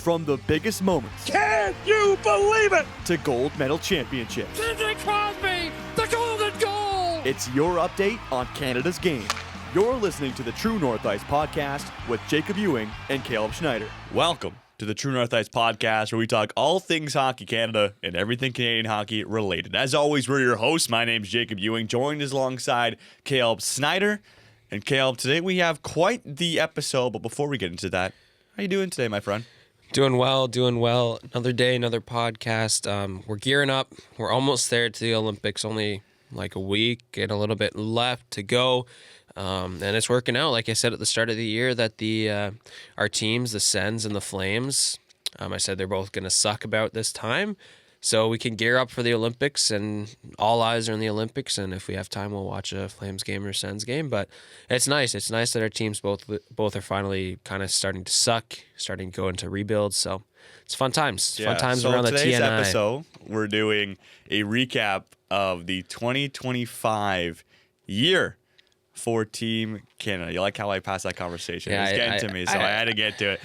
From the biggest moments Can you believe it? to gold medal championships, Sidney Crosby, the golden goal! it's your update on Canada's game. You're listening to the True North Ice podcast with Jacob Ewing and Caleb Schneider. Welcome to the True North Ice podcast, where we talk all things Hockey Canada and everything Canadian hockey related. As always, we're your hosts. My name's Jacob Ewing, joined alongside Caleb Schneider. And Caleb, today we have quite the episode, but before we get into that, how you doing today, my friend? Doing well. Another day, another podcast. We're gearing up. We're almost there to the Olympics. Only like a week and a little bit left to go. And it's working out. Like I said at the start of the year, that our teams, the Sens and the Flames, I said they're both going to suck about this time. So we can gear up for the Olympics, and all eyes are on the Olympics. And if we have time, we'll watch a Flames game or Sens game. But it's nice. It's nice that our teams both are finally kind of starting to suck, starting to go into rebuilds. So it's fun times. Fun times around the TNI. Today's episode, we're doing a recap of the 2025 year for Team Canada. You like how I passed that conversation? Yeah, it was getting to me, so I had to get to it.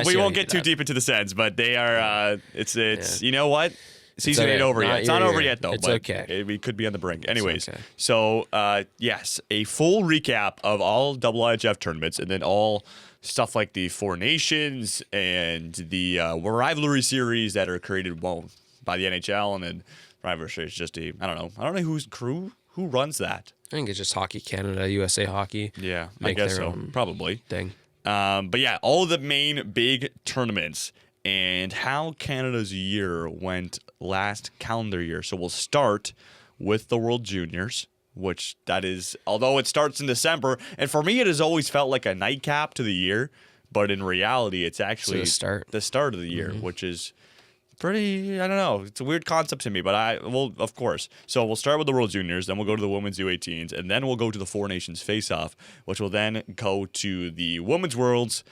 We won't get too deep into the Sens, but they are. It's You know what? Season ain't over yet. It's not over yet, though. It's but okay. We could be on the brink. Anyways, okay. So yes, a full recap of all IIHF tournaments, and then all stuff like the Four Nations and the rivalry series that are created by the NHL, and then rivalry series. Just I don't know who runs that. I think it's just Hockey Canada, USA Hockey. Yeah, I Make guess their so. own Probably. thing. But yeah, all the main big tournaments and how Canada's year went last calendar year. So we'll start with the World Juniors, which that is, although it starts in December, and for me it has always felt like a nightcap to the year, but in reality it's actually the start of the year, which is pretty, I don't know. It's a weird concept to me, but of course. So we'll start with the World Juniors, then we'll go to the Women's U18s, and then we'll go to the Four Nations Face-Off, which will then go to the Women's Worlds,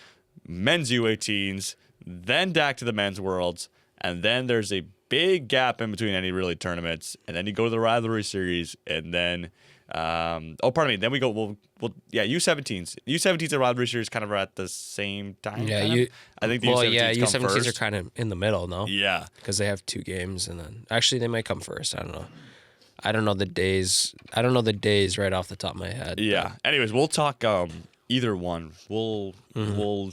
Men's U18s, then back to the Men's Worlds, and then there's a big gap in between any really tournaments, and then you go to the rivalry series, and then then we go U17s. U17s and rivalry series kind of are at the same time. Yeah, I think the U17s come U17s first. are kind of in the middle, no? Yeah, because they have two games, and then actually they might come first. I don't know. I don't know the days. I don't know the days right off the top of my head. Yeah. Anyways, we'll talk either one. We'll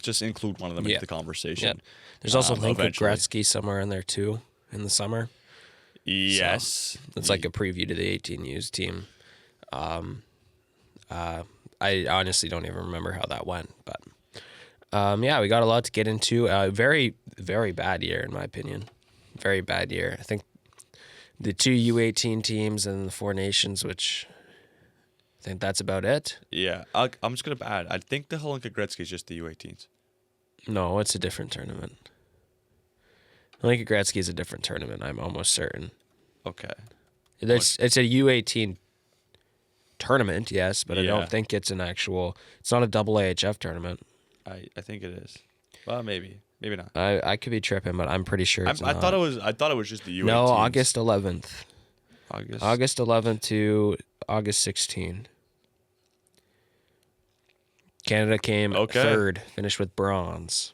just include one of them into the conversation. Yeah. There's also Lincoln eventually. Gretzky somewhere in there too in the summer. Yes, So it's like a preview to the 18U's team. I honestly don't even remember how that went, but we got a lot to get into. Very, very bad year in my opinion. Very bad year. I think the two U18 teams and the Four Nations, which I think that's about it. Yeah, I'm just gonna add. I think the Hlinka Gretzky is just the U18s. No, it's a different tournament. Hlinka Gretzky is a different tournament. I'm almost certain. Okay. It's a U18 tournament, yes, but I Yeah. don't think it's an actual. It's not a double AHF tournament. I think it is. Well, maybe not. I could be tripping, but I'm pretty sure it's I not. thought it was just the U18s. No, August 11th. August. August 11th to August 16. Canada came third, finished with bronze.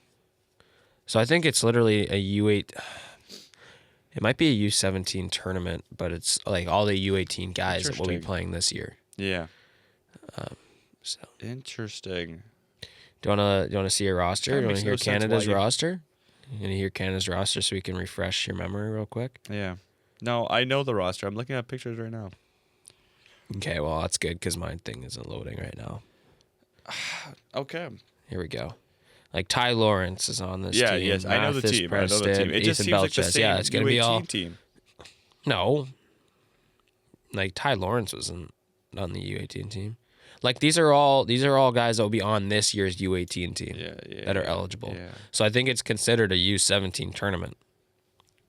So I think it's literally a U8. It might be a U17 tournament, but it's like all the U18 guys that will be playing this year. Yeah. So Interesting. do you wanna see a roster? Do you wanna hear Canada's why you- roster? You wanna hear Canada's roster so we can refresh your memory real quick? Yeah. No, I know the roster. I'm looking at pictures right now. Okay, well that's good because my thing isn't loading right now. Okay. Here we go. Like Ty Lawrence is on this Yeah. team. Yes, I know the Mathis team. I know the Preston, team. It just Ethan seems like the Belchez. same Yeah, it's gonna U18 be all team. no. Like Ty Lawrence wasn't on the U18 team. Like these are all guys that will be on this year's U18 team that are eligible. Yeah. So I think it's considered a U17 tournament.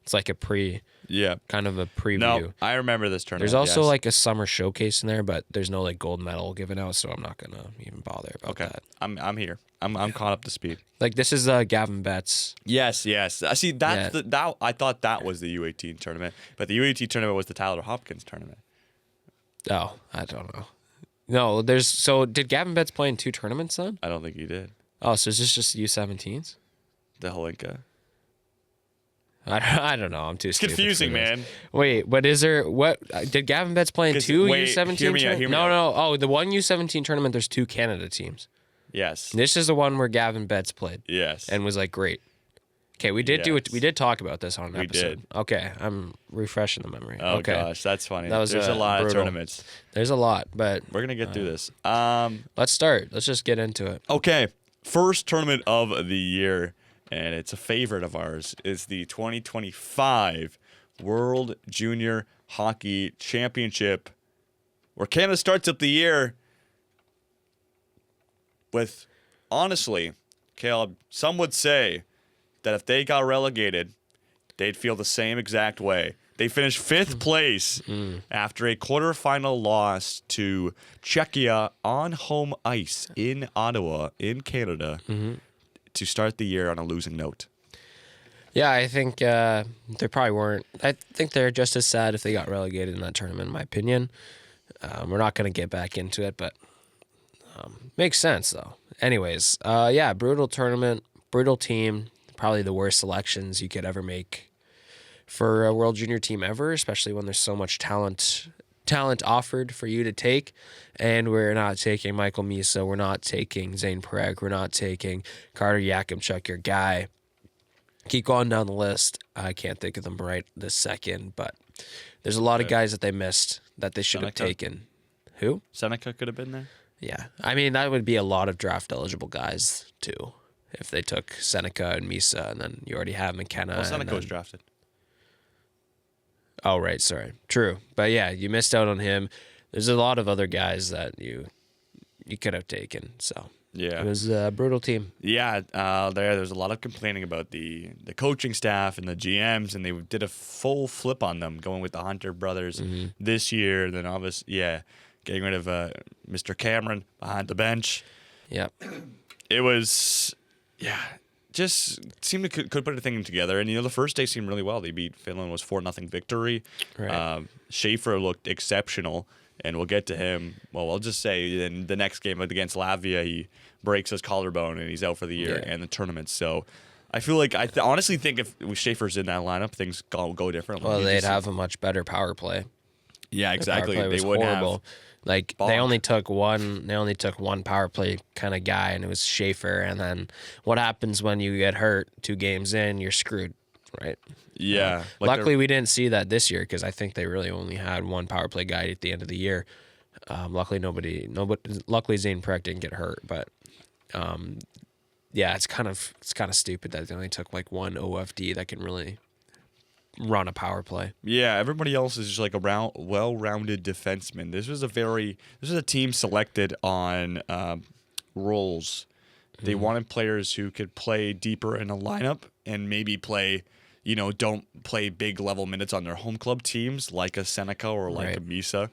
It's like a kind of a preview. No, I remember this tournament. There's also yes. like a summer showcase in there, but there's no like gold medal given out, so I'm not gonna even bother about that. I'm here. I'm caught up to speed. Like this is Gavin Betts. Yes. I see. That's Yeah. that. I thought that was the U18 tournament, but the U18 tournament was the Tyler Hopkins tournament. Oh, I don't know. No, did Gavin Betts play in two tournaments then? I don't think he did. Oh, so is this just U17s? the Holinka. I don't know. I'm too It's stupid confusing, for this. man. Wait, but is there what did Gavin Betts play in 'Cause- two wait, U17 hear me out, tournaments? hear me No, out. no. Oh, the one U17 tournament. There's 2 Canada teams. Yes. This is the one where Gavin Betts played Yes. and was like great. Okay, we did do it. Yes. We did talk about this on an We episode. did. Okay, I'm refreshing the memory. Oh okay, gosh, that's funny. That was There's a lot brutal. of tournaments. There's a lot, but We're gonna get through this. let's start. Let's just get into it. Okay, first tournament of the year, and it's a favorite of ours. Is the 2025 World Junior Hockey Championship, where Canada starts up the year with, honestly, Caleb, some would say that if they got relegated, they'd feel the same exact way. They finished 5th place after a quarterfinal loss to Czechia on home ice in Ottawa, in Canada, to start the year on a losing note. Yeah, I think they probably weren't. I think they're just as sad if they got relegated in that tournament, in my opinion. We're not going to get back into it, but makes sense, though. Anyways, yeah, brutal tournament, brutal team, probably the worst selections you could ever make for a World Junior team ever, especially when there's so much talent offered for you to take. And we're not taking Michael Misa, we're not taking Zane Pereg, we're not taking Carter Yakimchuk, your guy. Keep going down the list. I can't think of them right this second, but there's a lot of guys that they missed that they should have Seneca? taken. Who? Seneca could have been there. Yeah. I mean, that would be a lot of draft eligible guys, too, if they took Seneca and Misa, and then you already have McKenna. Well, and Seneca was then- drafted. Oh, right. Sorry. True. But yeah, you missed out on him. There's a lot of other guys that you could have taken. So Yeah. it was a brutal team. Yeah, there's a lot of complaining about the coaching staff and the GMs, and they did a full flip on them, going with the Hunter brothers this year. And then obviously, getting rid of Mr. Cameron behind the bench. Yep. It was, just seemed to could put a thing together. And the first day seemed really well. They beat Finland, was 4-0 victory. Right. Schaefer looked exceptional, and we'll get to him. Well, I'll just say in the next game against Latvia, he breaks his collarbone and he's out for the year and the tournament. So I feel like I honestly think if Schaefer's in that lineup, things go differently. Well, You they'd just- have a much better power play. yeah, exactly. Power play They was would horrible. have. Like Bonk. they only took one power play kind of guy, and it was Schaefer. And then what happens when you get hurt 2 games in? You're screwed, right? Yeah. like Luckily, we didn't see that this year because I think they really only had one power play guy at the end of the year. Luckily, nobody. Luckily, Zane Perek didn't get hurt, but yeah, it's kind of stupid that they only took like one OFD that can really run a power play. Yeah, everybody else is just like a well-rounded defenseman. This was a team selected on roles. They wanted players who could play deeper in a lineup and maybe play, don't play big level minutes on their home club teams like a Seneca or like a Right. Misa.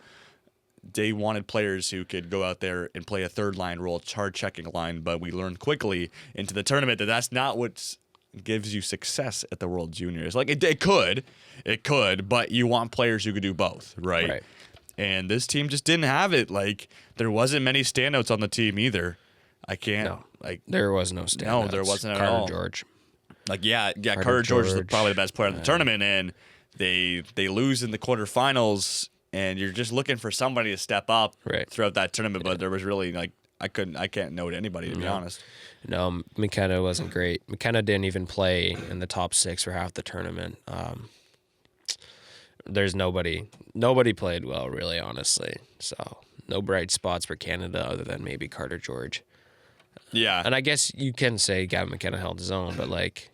They wanted players who could go out there and play a third line role, hard checking line. But we learned quickly into the tournament that that's not what gives you success at the World Juniors. Like it could, but you want players who could do both, right? Right. And this team just didn't have it. Like there wasn't many standouts on the team either. I can't No. like There was no standouts. there wasn't at Carter all. George. Carter George is George. probably the best player in the tournament, and they lose in the quarterfinals, and you're just looking for somebody to step up Right. throughout that tournament. But there was really I can't note anybody, to be honest. No, McKenna wasn't great. McKenna didn't even play in the top 6 for half the tournament. There's nobody played well, really, honestly. So no bright spots for Canada other than maybe Carter George. Yeah, And I guess you can say Gavin McKenna held his own, but like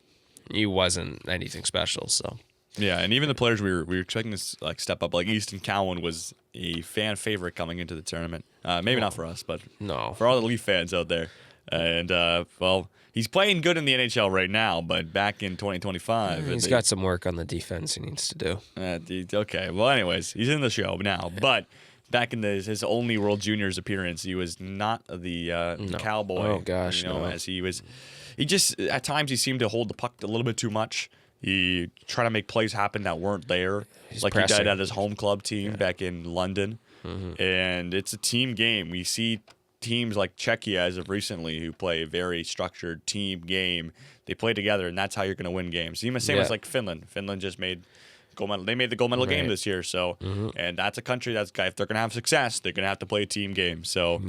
he wasn't anything special. So yeah, and even the players we were expecting to step up, like Easton Cowan was a fan favorite coming into the tournament. Maybe not for us, but no, for all the Leaf fans out there. And he's playing good in the NHL right now, but back in 2025, he's got some work on the defense he needs to do. Okay. Well, anyways, he's in the show now. But back in his only World Juniors appearance, he was not the cowboy. Oh, gosh, no. As he just at times he seemed to hold the puck a little bit too much. He tried to make plays happen that weren't there, like pressing. he did at his home club team back in London. And it's a team game. We see teams like Czechia as of recently who play a very structured team game. They play together, and that's how you're going to win games. Same as like Finland. Finland just made gold medal. They made the gold medal game this year. So, and that's a country if they're going to have success, they're going to have to play a team game. So,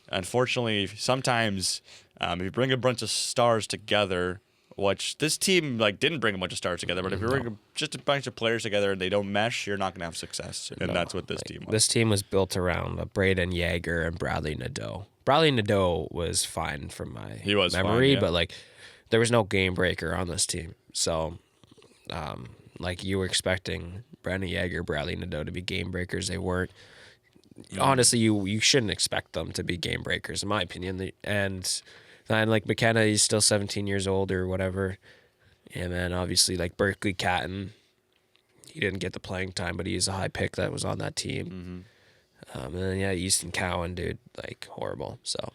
unfortunately, sometimes if you bring a bunch of stars together, which this team didn't bring a bunch of stars together, but if you bring just a bunch of players together and they don't mesh, you're not going to have success. And that's what this team was. This team was built around Braden Yeager and Bradley Nadeau. Bradley Nadeau was fine from my memory, but there was no game breaker on this team. So, you were expecting Brandon Yeager, Bradley Nadeau to be game breakers. They weren't. Honestly, you shouldn't expect them to be game breakers, in my opinion. And McKenna, he's still 17 years old or whatever. And then obviously Berkeley Catton, he didn't get the playing time, but he's a high pick that was on that team. And then Easton Cowan, dude, horrible. So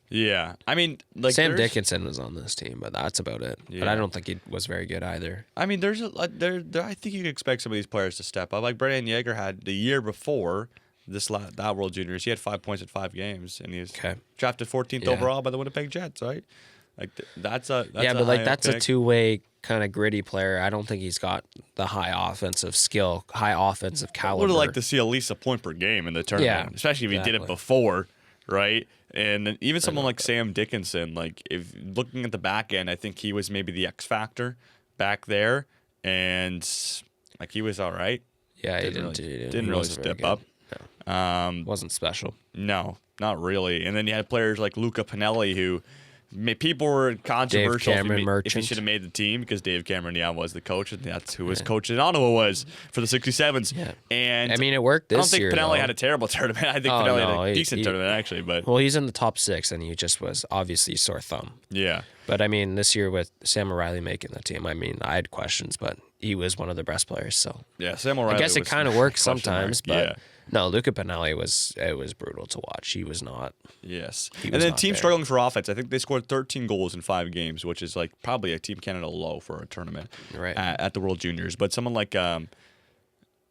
yeah, I mean, Sam Dickinson was on this team, but that's about it. Yeah. But I don't think he was very good either. I mean, I think you could expect some of these players to step up. Like Brandon Yeager had the year before that World Juniors, he had 5 points in 5 games, and he was drafted 14th overall by the Winnipeg Jets. Right? That's a two-way kind of gritty player. I don't think he's got the high offensive skill, high offensive caliber. I would like to see at least a point per game in the tournament, especially if he did it before, right? And even someone like Sam Dickinson, if looking at the back end, I think he was maybe the X factor back there, and he was all right. Yeah, he didn't really step up. No. Wasn't special. No, not really. And then you had players like Luca Pinelli, who people were controversial if he should have made the team because Dave Cameron, was the coach, and that's who his coach in Ottawa was for the 67s. Yeah. And I mean, it worked this year. I don't think Pinelli had a terrible tournament. I think Pinelli had a decent tournament, actually. But he's in the top 6, and he just was obviously sore thumb. Yeah. But I mean, this year with Sam O'Reilly making the team, I mean, I had questions, but he was one of the best players. So yeah, Sam O'Reilly. I guess it kind of works sometimes, but no, Luca Pinelli it was brutal to watch. He was not. Yes, and then team struggling for offense. I think they scored 13 goals in 5 games, which is probably a Team Canada low for a tournament at the World Juniors. But someone like Carson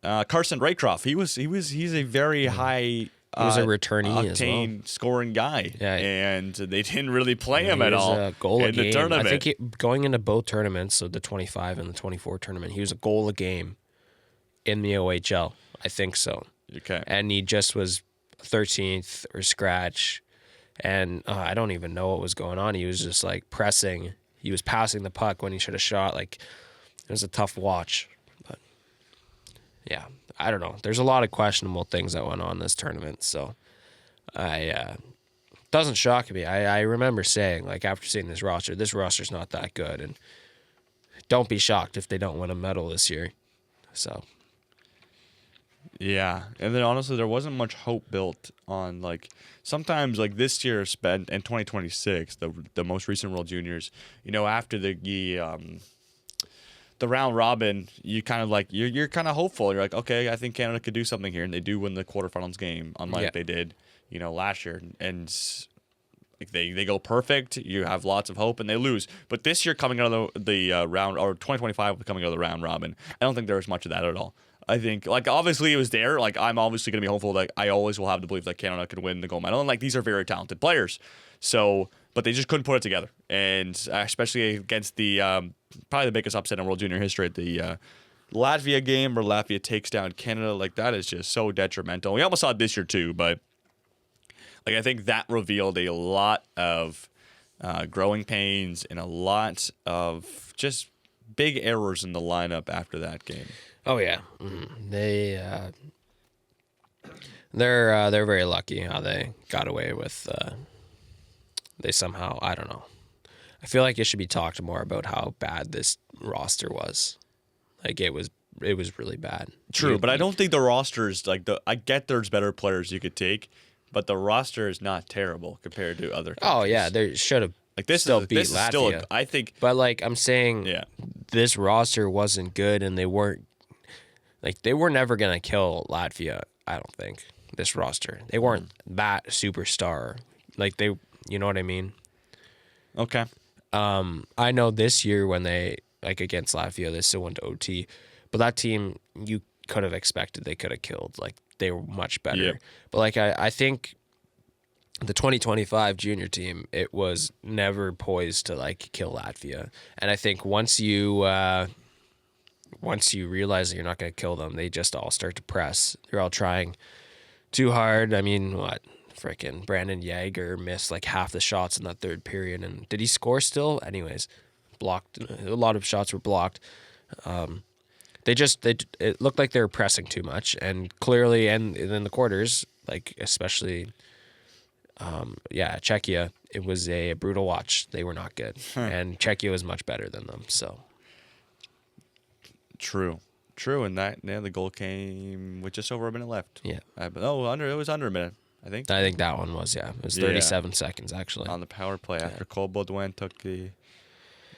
Raycroft, he's a very high. He was a returnee as well. Scoring guy, and they didn't really play him at all in the tournament. I think going into both tournaments, so the 25 and the 24 tournament, he was a goal a game in the OHL. I think so. Okay. And he just was 13th or scratch, and I don't even know what was going on. He was just pressing. He was passing the puck when he should have shot. It was a tough watch. But yeah, I don't know. There's a lot of questionable things that went on this tournament, so doesn't shock me. I remember saying after seeing this roster's not that good, and don't be shocked if they don't win a medal this year. So. Yeah, and then honestly, there wasn't much hope built on sometimes this year spent in 2026, the most recent World Juniors. After the round robin, you kind of you're kind of hopeful. You're okay, I think Canada could do something here, and they do win the quarterfinals game, unlike they did last year, and they go perfect. You have lots of hope, and they lose. But this year, coming out of the round, or 2025 coming out of the round robin, I don't think there was much of that at all. I think, obviously it was there. I'm obviously going to be hopeful that I always will have the belief that Canada could win the gold medal. And, these are very talented players. So, but they just couldn't put it together. And especially against the, probably the biggest upset in World Junior history at the Latvia game where Latvia takes down Canada. That is just so detrimental. We almost saw it this year too, but, I think that revealed a lot of growing pains and a lot of just big errors in the lineup after that game. Oh yeah, they're very lucky how they got away with. They somehow, I don't know. I feel like it should be talked more about how bad this roster was. It was really bad. True, but I don't think the roster is I get there's better players you could take, but the roster is not terrible compared to other countries. Oh yeah, they should have. This still beat Latvia. Still I think, but I'm saying, this roster wasn't good, and they weren't. They were never going to kill Latvia, I don't think, this roster. They weren't that superstar. You know what I mean? Okay. I know this year when they, against Latvia, they still went to OT. But that team, you could have expected they could have killed. They were much better. Yeah. But, I think the 2025 junior team, it was never poised to like kill Latvia. And I think once you realize that you're not going to kill them, they just all start to press. They're all trying too hard. I mean, freaking Brandon Yager missed like half the shots in that third period. And did he score still? Anyways, blocked. A lot of shots were blocked. It looked like they were pressing too much, and clearly, and in the quarters, like especially, Czechia, it was a brutal watch. They were not good, and Czechia was much better than them. So True, and the goal came with just over a minute left. yeah, It was under a minute, I think. I think that one was it was 37 seconds actually. On the power play after Cole Baudouin took the.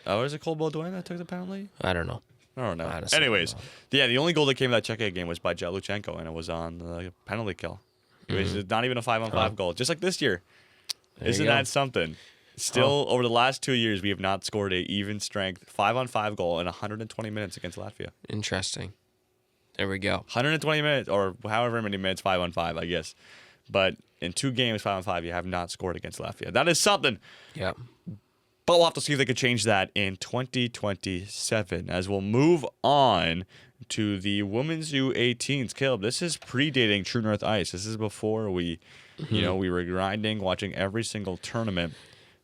Oh, was it Cole Baudouin that took the penalty? I don't know. I don't know. Honestly, Anyways, I don't the only goal that came in that Czechia game was by Jaluchenko, and it was on the penalty kill. It was not even a 5-on-5 goal, just like this year. There you Isn't go. that something? Still, over the last 2 years, we have not scored a even strength 5-on-5 goal in 120 minutes against Latvia. Interesting. There we go. 120 minutes, or however many minutes 5-on-5, I guess. But in 2 games 5-on-5, you have not scored against Latvia. That is something. Yeah. But we'll have to see if they could change that in 2027 as we'll move on to the women's U18s. Caleb, this is predating True North Ice. This is before we were grinding, watching every single tournament.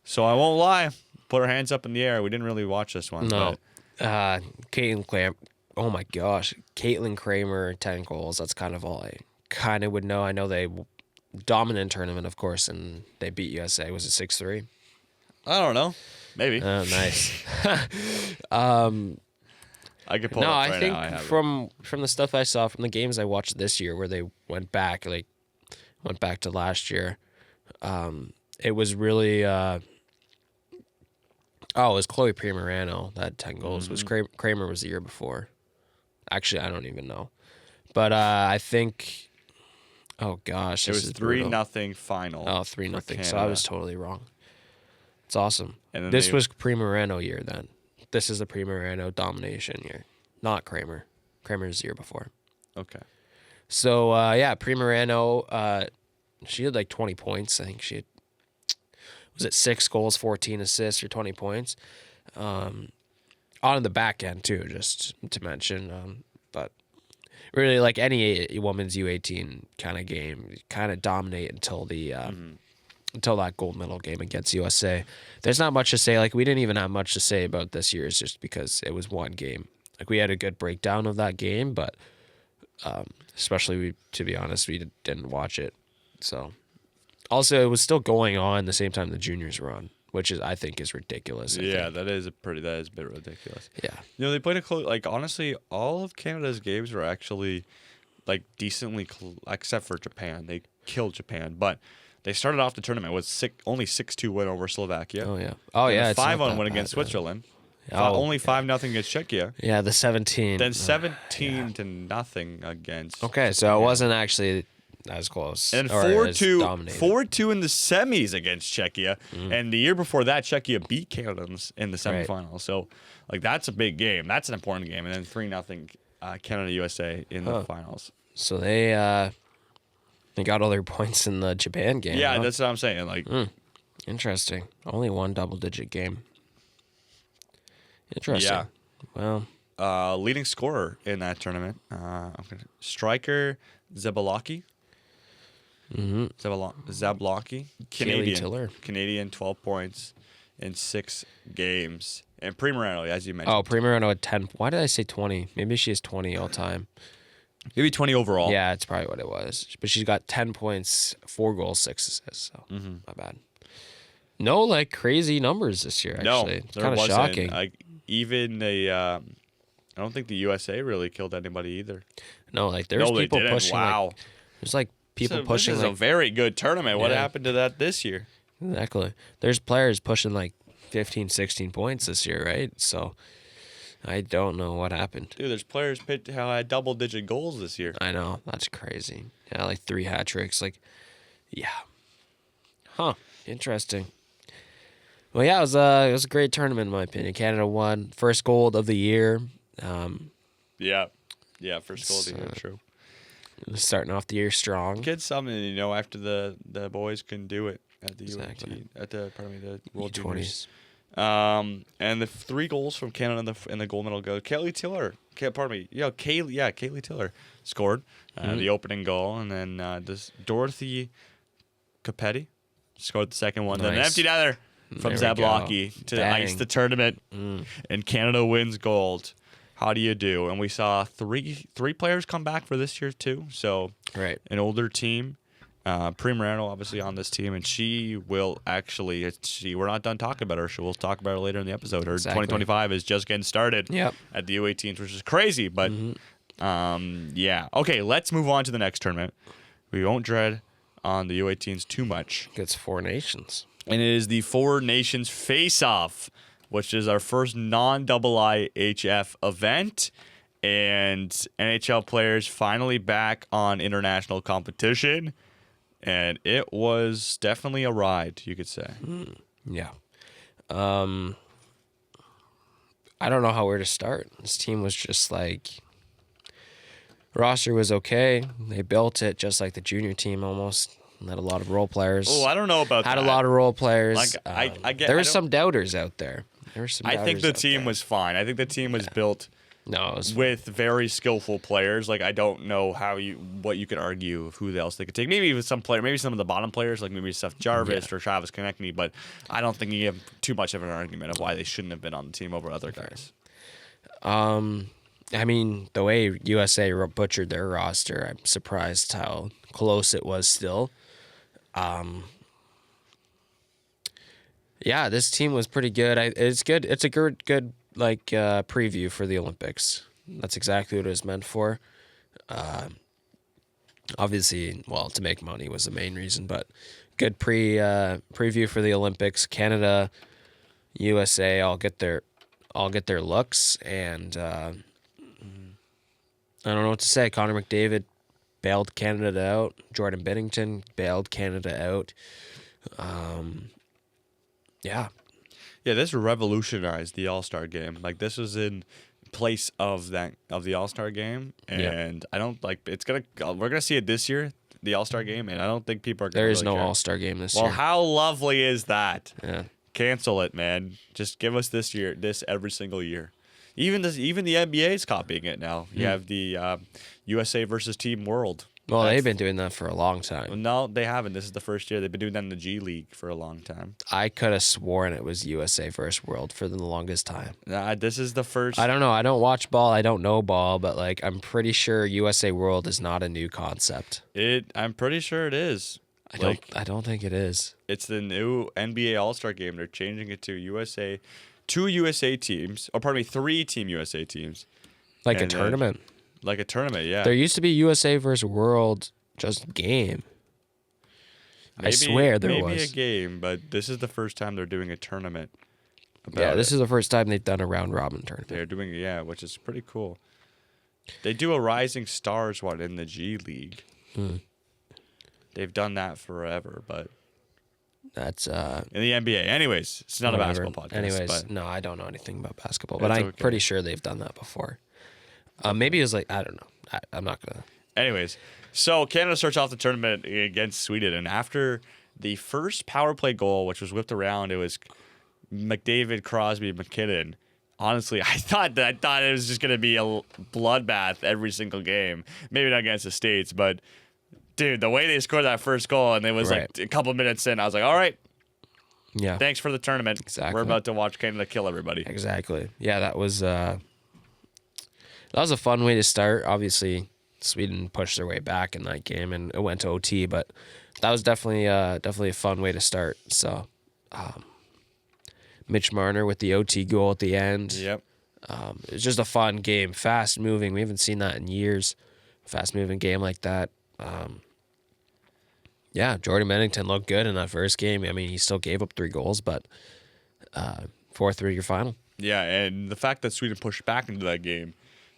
So I won't lie, put our hands up in the air. We didn't really watch this one. No. Caitlin Kramer. Oh my gosh. Caitlin Kramer, 10 goals. That's kind of all I kind of would know. I know they dominant tournament, of course, and they beat USA. Was it 6-3? I don't know. Maybe. Oh, nice. I could pull it No, up right I think now. I have it. from the stuff I saw from the games I watched this year, where they went back to last year, it was really it was Chloe Primerano that had 10 goals. Was Kramer was the year before. Actually, I don't even know, but I think. Oh gosh, It this was is brutal. 3-0 final. Oh, 3-0. So I Canada. was totally wrong. It's awesome. And then This they- was Primerano year then. This is the Primerano domination year, not Kramer. Kramer's the year before. Okay. So Primerano, she had like 20 points. I think she had, was it 6 goals, 14 assists, or 20 points. On the back end too, just to mention. But really, like any women's U18 kind of game, you kind of dominate until the until that gold medal game against USA. There's not much to say. Like we didn't even have much to say about this year's, just because it was one game. Like we had a good breakdown of that game, but especially to be honest, we didn't watch it. So also it was still going on the same time the juniors were on, which I think is ridiculous. I Yeah, think. that is a bit ridiculous. Yeah. They played a close. Like honestly, all of Canada's games were actually like decently, except for Japan. They killed Japan, but they started off the tournament with only 6-2 win over Slovakia. Oh yeah. Oh And yeah. a it's not 5-1 that win bad, against man. Switzerland. Oh, Only 5-0 against Czechia. Yeah, the 17. Then 17-0 against. Okay, so it wasn't actually as close. And or as 4-2 dominated. in the semis against Czechia. And the year before that, Czechia beat Canada in the Right. semifinals. So, like, that's a big game. That's an important game. And then 3-0 Canada-USA in the finals. So they got all their points in the Japan game. Yeah, huh? that's what I'm saying. Like, Interesting. Only one double-digit game. Interesting. Yeah. Well, leading scorer in that tournament, striker Zablocki. Zablocki. Tiller. Canadian, 12 points in 6 games. And Primerano, as you mentioned. oh, Primerano had 10. Why did I say 20? Maybe she has 20 all time. Maybe 20 overall. Yeah, it's probably what it was. But she's got 10 points, 4 goals, 6 assists. So, not bad. No, like, crazy numbers this year, No, actually. It's there kind of wasn't. shocking. I don't think the USA really killed anybody either. No, like, there's No, they people didn't. pushing. Wow. Like, there's, like, people This pushing, is like, a very good tournament. What Yeah. happened to that this year? exactly. There's players pushing, like, 15, 16 points this year, right? So, I don't know what happened. Dude, there's players who had double-digit goals this year. I know. That's crazy. Yeah, like 3 hat tricks. Like, yeah. Huh. Interesting. Well, yeah, it was a great tournament in my opinion. Canada won. First gold of the year. Yeah. Yeah, first goal of the year, So- true. Starting off the year strong. Kids something, after the boys couldn't do it. at the Exactly. the World Juniors. U20s. And the 3 goals from Canada in the gold medal go. Kaylee Tiller, Kaylee Tiller scored the opening goal, and then Dorothy Capetti scored the second one. Then an Nice. empty netter from There we go. Zablocki to Bang. ice the tournament, and Canada wins gold. How do you do? And we saw three players come back for this year too. So Right. an older team. Pri Morano obviously on this team, and she will actually. We're not done talking about her. We'll talk about her later in the episode. Her Exactly. 2025 is just getting started. Yep. At the U18s, which is crazy, but yeah. Okay, let's move on to the next tournament. We won't dread on the U18s too much, Gets 4 nations. and it is the 4 Nations Face-Off, which is our first non-IIHF event. And NHL players finally back on international competition. And it was definitely a ride, you could say. Yeah. I don't know where to start. This team was just like roster was okay. They built it just like the junior team almost. Had a lot of role players. Oh, I don't know about Had that. a lot of role players. Like, I get. there I were don't- some doubters out there. I think the team was fine. I think the team was built No, it was with very skillful players. Like, I don't know what you could argue of who else they could take. Maybe with some player, maybe some of the bottom players, like maybe Seth Jarvis or Travis Konechny. But I don't think you have too much of an argument of why they shouldn't have been on the team over other guys. I mean, the way USA butchered their roster, I'm surprised how close it was still. Yeah, this team was pretty good. It's good. It's a good like preview for the Olympics. That's exactly what it was meant for. Obviously, well, to make money was the main reason, but good preview for the Olympics. Canada, USA, all get their looks, and I don't know what to say. Connor McDavid bailed Canada out. Jordan Binnington bailed Canada out. Yeah. Yeah, this revolutionized the All-Star game. Like, this was in place of the All-Star game, and I don't like we're gonna see it this year, the All-Star game, and I don't think people are gonna There is really no care. All-Star game this Well, year. how lovely is that? Yeah. Cancel it, man. Just give us this every single year. Even the NBA is copying it now. You have the USA versus Team World. Well, That's- they've been doing that for a long time. No, they haven't. This is the first year. They've been doing that in the G League for a long time. I could have sworn it was USA versus World for the longest time. This is the first. I don't know. I don't watch ball. I don't know ball, but like I'm pretty sure USA World is not a new concept. I'm pretty sure it is. I don't think it is. It's the new NBA All-Star game. They're changing it to USA, 2 USA teams, or pardon me, 3 Team USA teams, Like a And, tournament. like a tournament. Yeah. There used to be USA versus World just game. I swear there maybe was. a game, but this is the first time they're doing a tournament. Yeah, this is the first time they've done a round robin tournament. They're doing which is pretty cool. They do a Rising Stars one in the G League. They've done that forever, but That's in the NBA. Anyways, it's not whatever. a basketball podcast. Anyways, but no, I don't know anything about basketball, but That's I'm okay. pretty sure they've done that before. Maybe it was like I don't know. I'm not gonna. anyways, so Canada starts off the tournament against Sweden, and after the first power play goal, which was whipped around, it was McDavid, Crosby, McKinnon. Honestly, I thought it was just gonna be a bloodbath every single game. Maybe not against the States, but dude, the way they scored that first goal, and it was Right. like a couple minutes in, I was like, all right, Yeah. thanks for the tournament. Exactly. We're about to watch Canada kill everybody. Exactly. Yeah, that was a fun way to start. Obviously, Sweden pushed their way back in that game, and it went to OT. But that was definitely a fun way to start. So, Mitch Marner with the OT goal at the end. Yep. It was just a fun game, fast moving. We haven't seen that in years. Fast moving game like that. Yeah, Jordan Bennington looked good in that first game. I mean, he still gave up 3 goals, but 4-3 your final. Yeah, and the fact that Sweden pushed back into that game,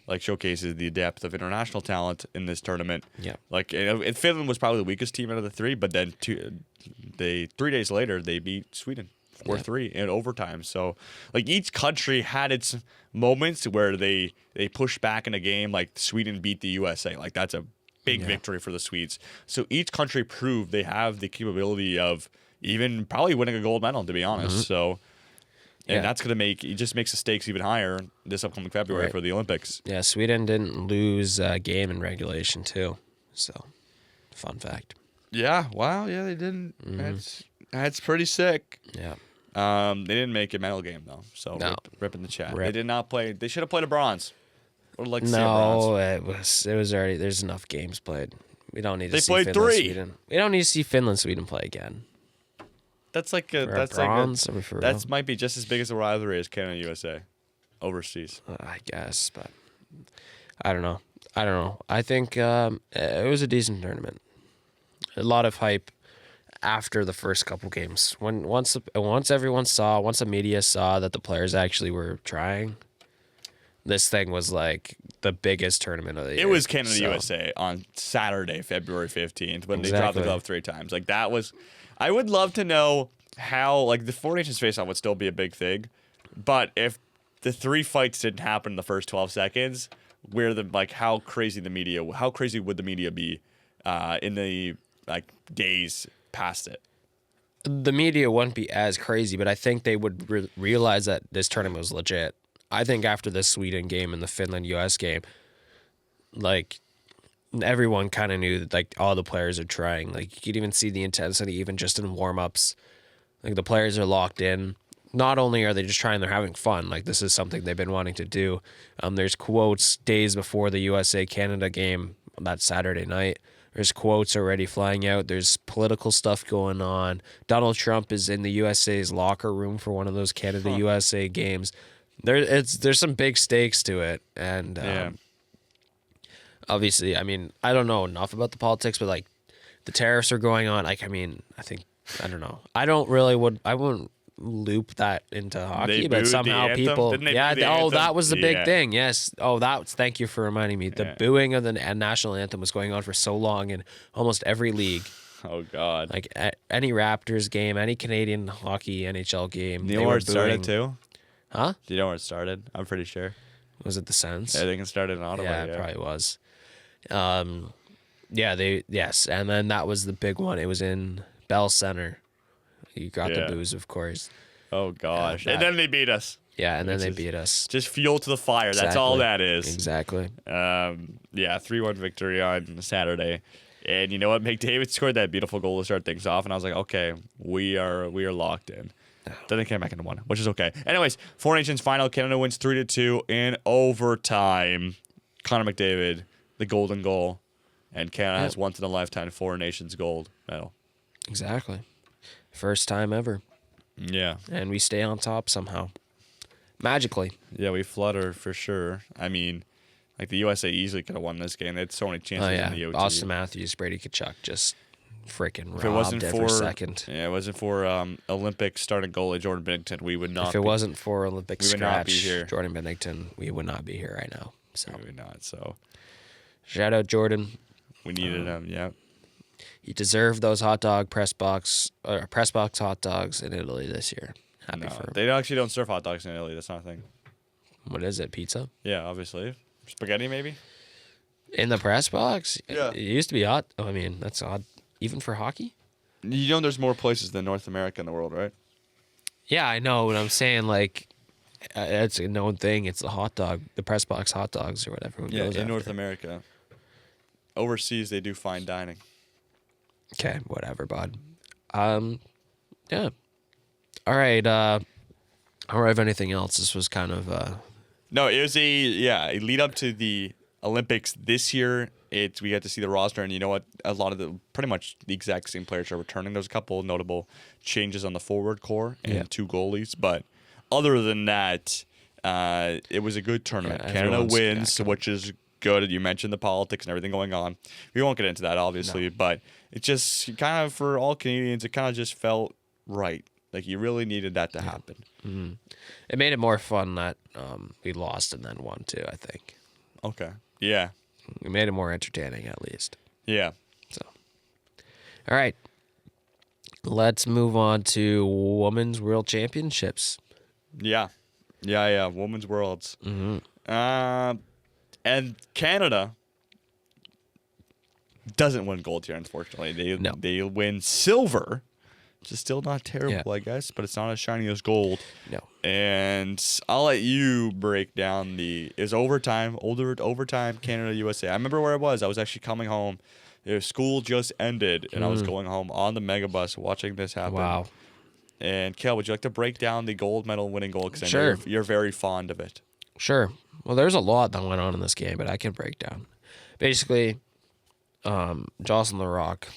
like, showcases the depth of international talent in this tournament. Yeah. Like, and Finland was probably the weakest team out of the 3, but then 3 days later they beat Sweden 4-3 in overtime. So, like, each country had its moments where they pushed back in a game. Like, Sweden beat the USA. Like, that's a big victory for the Swedes. So each country proved they have the capability of, even probably winning a gold medal, to be honest. Mm-hmm. So, and Yeah. that's going to it just makes the stakes even higher this upcoming February Right. for the Olympics. Yeah, Sweden didn't lose a game in regulation too. So, fun fact. Yeah, wow, yeah, they didn't. That's pretty sick. Yeah. They didn't make a medal game though, so No. rip in the chat. Rip. They did not play. They should have played a bronze. Or like to see a bronze. No, it was already. There's enough games played. We don't need to They see played Finland, 3. Sweden. We don't need to see Finland, Sweden play again. That's like a For a that's bronze, like are we for that's real? might be just as big as the rivalry as Canada USA overseas. I guess, but I don't know. I think it was a decent tournament. A lot of hype after the first couple games. Once the media saw that the players actually were trying, this thing was like the biggest tournament of the year. It was Canada So, USA on Saturday, February 15th, when they dropped the Exactly. glove 3 times. Like that was, I would love to know how like the Four Nations face-off would still be a big thing, but if the 3 fights didn't happen in the first 12 seconds, how crazy would the media be in the like days past it? The media wouldn't be as crazy, but I think they would realize that this tournament was legit. I think after the Sweden game and the Finland-US game, like everyone kind of knew that like all the players are trying. Like you could even see the intensity even just in warm-ups. Like the players are locked in. Not only are they just trying, they're having fun. Like this is something they've been wanting to do. There's quotes days before the USA-Canada game that Saturday night. There's quotes already flying out. There's political stuff going on. Donald Trump is in the USA's locker room for one of those Canada-USA games. There's some big stakes to it, and obviously, I mean, I don't know enough about the politics, but like the tariffs are going on. Like, I mean, I don't know. I wouldn't loop that into hockey, They but booed the somehow anthem? people, Didn't they yeah. boo the Oh, anthem? that was the big Yeah. thing. Yes. Oh, thank you for reminding me. The Yeah. booing of the national anthem was going on for so long in almost every league. Oh God! Like any Raptors game, any Canadian hockey NHL game. Do you they know were where it started booing. too? Huh? Do you know where it started? I'm pretty sure. Was it the Sens? I think it started in Ottawa. Yeah, it probably was. Yes, and then that was the big one. It was in Bell Center. You got Yeah. the booze, of course. Oh gosh! that- and then they beat us. Yeah, and then Which they is- beat us. Just fuel to the fire. That's all that is. Exactly. Yeah, 3-1 victory on Saturday. And you know what? McDavid scored that beautiful goal to start things off, and I was like, okay, we are locked in. Then they came back into 1, which is okay. Anyways, Four Nations final. Canada wins 3-2 in overtime. Connor McDavid, the golden goal, and Canada has once in a lifetime Four Nations gold medal. Exactly. First time ever. Yeah, And we stay on top somehow. Magically. yeah, we flutter for sure. I mean, like the USA easily could have won this game. They had so many chances Oh, yeah. in the OT. Austin Matthews, Brady Kachuk just freaking If it wasn't robbed for every second. yeah, it wasn't for Olympic starting goalie Jordan Binnington, we would not. If it wasn't for Olympic we would not be scratch, here. Jordan Bennington, we would not be here right now. So we would not. So shout out Jordan. we needed him. Yeah. You deserve those press box hot dogs in Italy this year. Happy No, for him. they actually don't serve hot dogs in Italy. That's not a thing. What is it? Pizza Yeah, obviously. Spaghetti, maybe? in the press box? Yeah. It used to be hot. Oh, I mean, that's odd, even for hockey. You know there's more places than North America in the world, right? Yeah, I know. But I'm saying like, it's a known thing. It's the hot dog, the press box hot dogs or whatever. Yeah, in North America. Overseas, they do fine dining. Okay, whatever, bud. Yeah. All right. I don't have anything else. This was kind of No, it was a lead up to the Olympics this year. We got to see the roster, and you know what? A lot of pretty much the exact same players are returning. There's a couple of notable changes on the forward core and 2 goalies, but other than that, it was a good tournament. Yeah, Canada everyone's wins, back. which is good. You mentioned the politics and everything going on. We won't get into that, obviously, but it just kind of, for all Canadians, it kind of just felt right. Like you really needed that to happen. it made it more fun that we lost and then won too. I think Okay. Yeah. it made it more entertaining at least. Yeah. So, all right, let's move on to Women's World Championships. Yeah. Women's Worlds. And Canada doesn't win gold here, unfortunately. No. They win silver. which is still not terrible, Yeah. I guess, but it's not as shiny as gold. No. And I'll let you break down overtime Canada USA. I remember where I was. I was actually coming home. School just ended, and I was going home on the megabus watching this happen. Wow. And Kel, would you like to break down the gold medal winning goal? Because Sure. You're very fond of it. Sure. Well, there's a lot that went on in this game, but I can break down. Basically, Jocelyn Larocque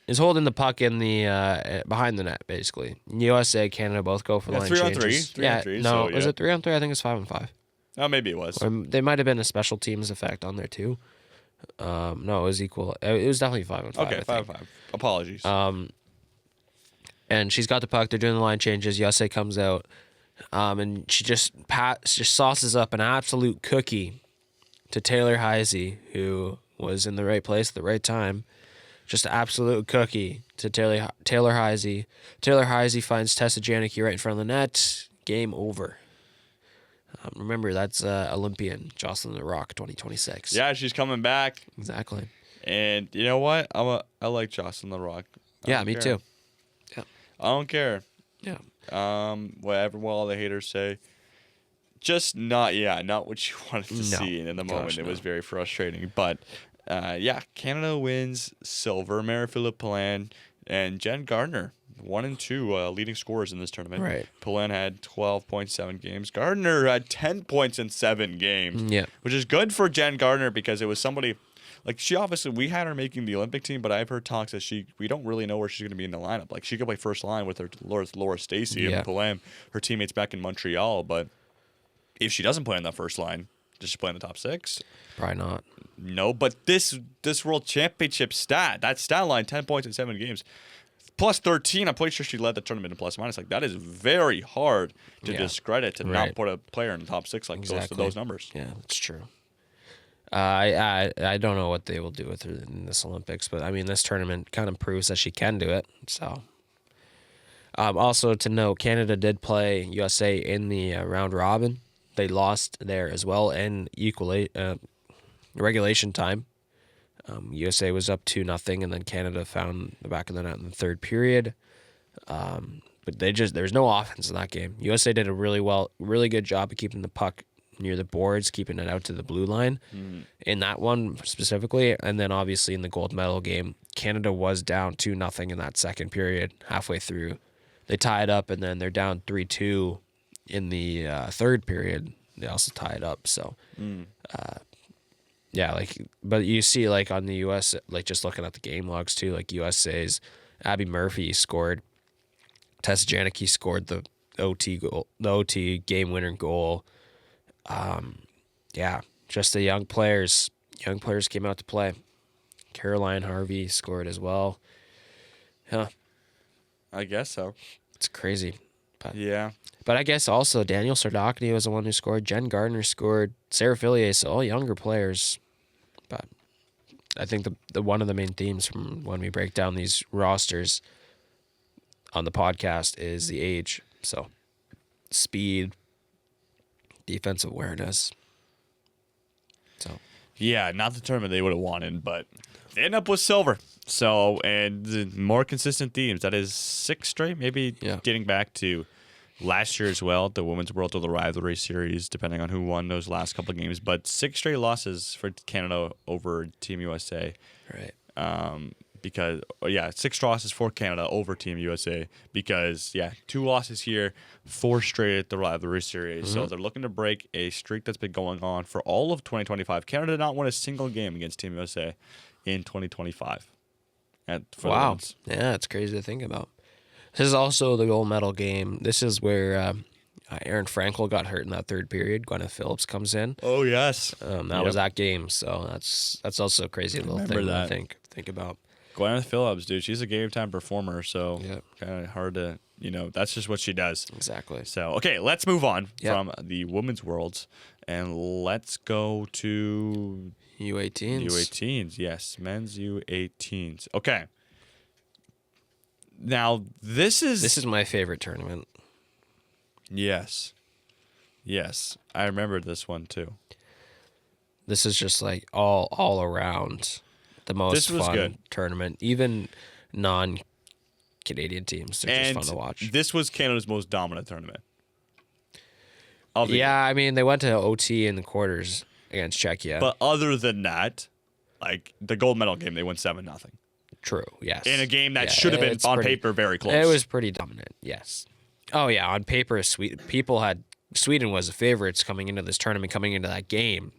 is holding the puck in the behind the net. Basically, USA, Canada both go for line 3-on-3. changes. 3-on-3, No, so, was yeah. it 3-on-3? I think it's 5-on-5. Oh, maybe it was. They might have been a special teams effect on there too. No, it was equal. It was definitely 5-on-5. Okay, 5-5. Apologies. And she's got the puck. They're doing the line changes. USA comes out, and she just sauces up an absolute cookie to Taylor Heisey, who was in the right place at the right time. Just an absolute cookie to Taylor Heisey. Taylor Heisey finds Tessa Janicki right in front of the net. Game over. Remember, that's Olympian Jocelyn Larocque, 2026. Yeah, she's coming back. Exactly. And you know what? I like Jocelyn Larocque. Yeah, me too. I don't care. Yeah. Whatever all the haters say. Just not what you wanted to No. see. And in the moment, Gosh, it was no. very frustrating. But Canada wins silver. Mary-Philip Poulin and Jen Gardner, 1 and 2 leading scorers in this tournament. Right. Poulin had 12.7 games. Gardner had 10 points in 7 games. Yeah. Which is good for Jen Gardner because it was somebody. Like, she obviously, we had her making the Olympic team, but I've heard talks that we don't really know where she's going to be in the lineup. Like, she could play first line with her Laura Stacey Yeah. and Poulin, her teammates back in Montreal. But if she doesn't play in that first line, does she play in the top 6? Probably not. No, but this World Championship that stat line, 10 points in 7 games, plus 13, I'm pretty sure she led the tournament in plus minus. Like, that is very hard to discredit, to not Right. put a player in the top 6 like those numbers. Yeah, that's true. I don't know what they will do with her in this Olympics, but I mean, this tournament kind of proves that she can do it. So, also to note, Canada did play USA in the round robin. They lost there as well in regulation time. USA was up 2-0, and then Canada found the back of the net in the third period. But there was no offense in that game. USA did a really good job of keeping the puck near the boards, keeping it out to the blue line in that one specifically. And then obviously in the gold medal game, Canada was down 2-0 in that second period. Halfway through, they tied up, and then they're down 3-2 in the third period. They also tied up. So, but you see, like, on the US, like, just looking at the game logs too, like, USA's Abby Murphy scored. Tessa Janicki scored the OT game winner goal. Just the young players came out to play. Caroline Harvey scored as well. Huh. I guess so. It's crazy. Yeah. But I guess also Daniel Sardakny was the one who scored. Jen Gardner scored. Sarah Fillier, so all younger players. But I think the one of the main themes from when we break down these rosters on the podcast is the age. So speed, defensive awareness. So Yeah, not the tournament they would have wanted, but they end up with silver. So, and the more consistent themes. That is 6 straight, maybe dating back to last year as well, the Women's World or the Rivalry Series, depending on who won those last couple of games. But 6 straight losses for Canada over Team USA. right. Because 6 losses for Canada over Team USA because 2 losses here, 4 straight at the Rivalry Series. So they're looking to break a streak that's been going on for all of 2025. Canada did not win a single game against Team USA in 2025. Wow. Yeah, it's crazy to think about. This is also the gold medal game. This is where Aaron Frankel got hurt in that third period. Gwyneth Phillips comes in. Oh yes, That was that game. So that's also a crazy little thing that. to think about. Gwyneth Phillips, dude, she's a game time performer. So Yep. kind of hard to, that's just what she does. Exactly. So okay, let's move on Yep. from the Women's Worlds and let's go to U18s. U18s, yes, men's U18s. Okay. Now this is my favorite tournament. yes, I remember this one too. This is just like all around the most This was fun good. tournament. Even non Canadian teams. They're just And fun to watch. this was Canada's most dominant tournament. Yeah, I mean, they went to OT in the quarters against Czechia. But other than that, like the gold medal game, they won 7-0 True, yes. in a game that Yeah, should have been it's on pretty- paper very close. It was pretty dominant, yes. Oh, yeah, on paper, Sweden was the favorites coming into this tournament, coming into that game.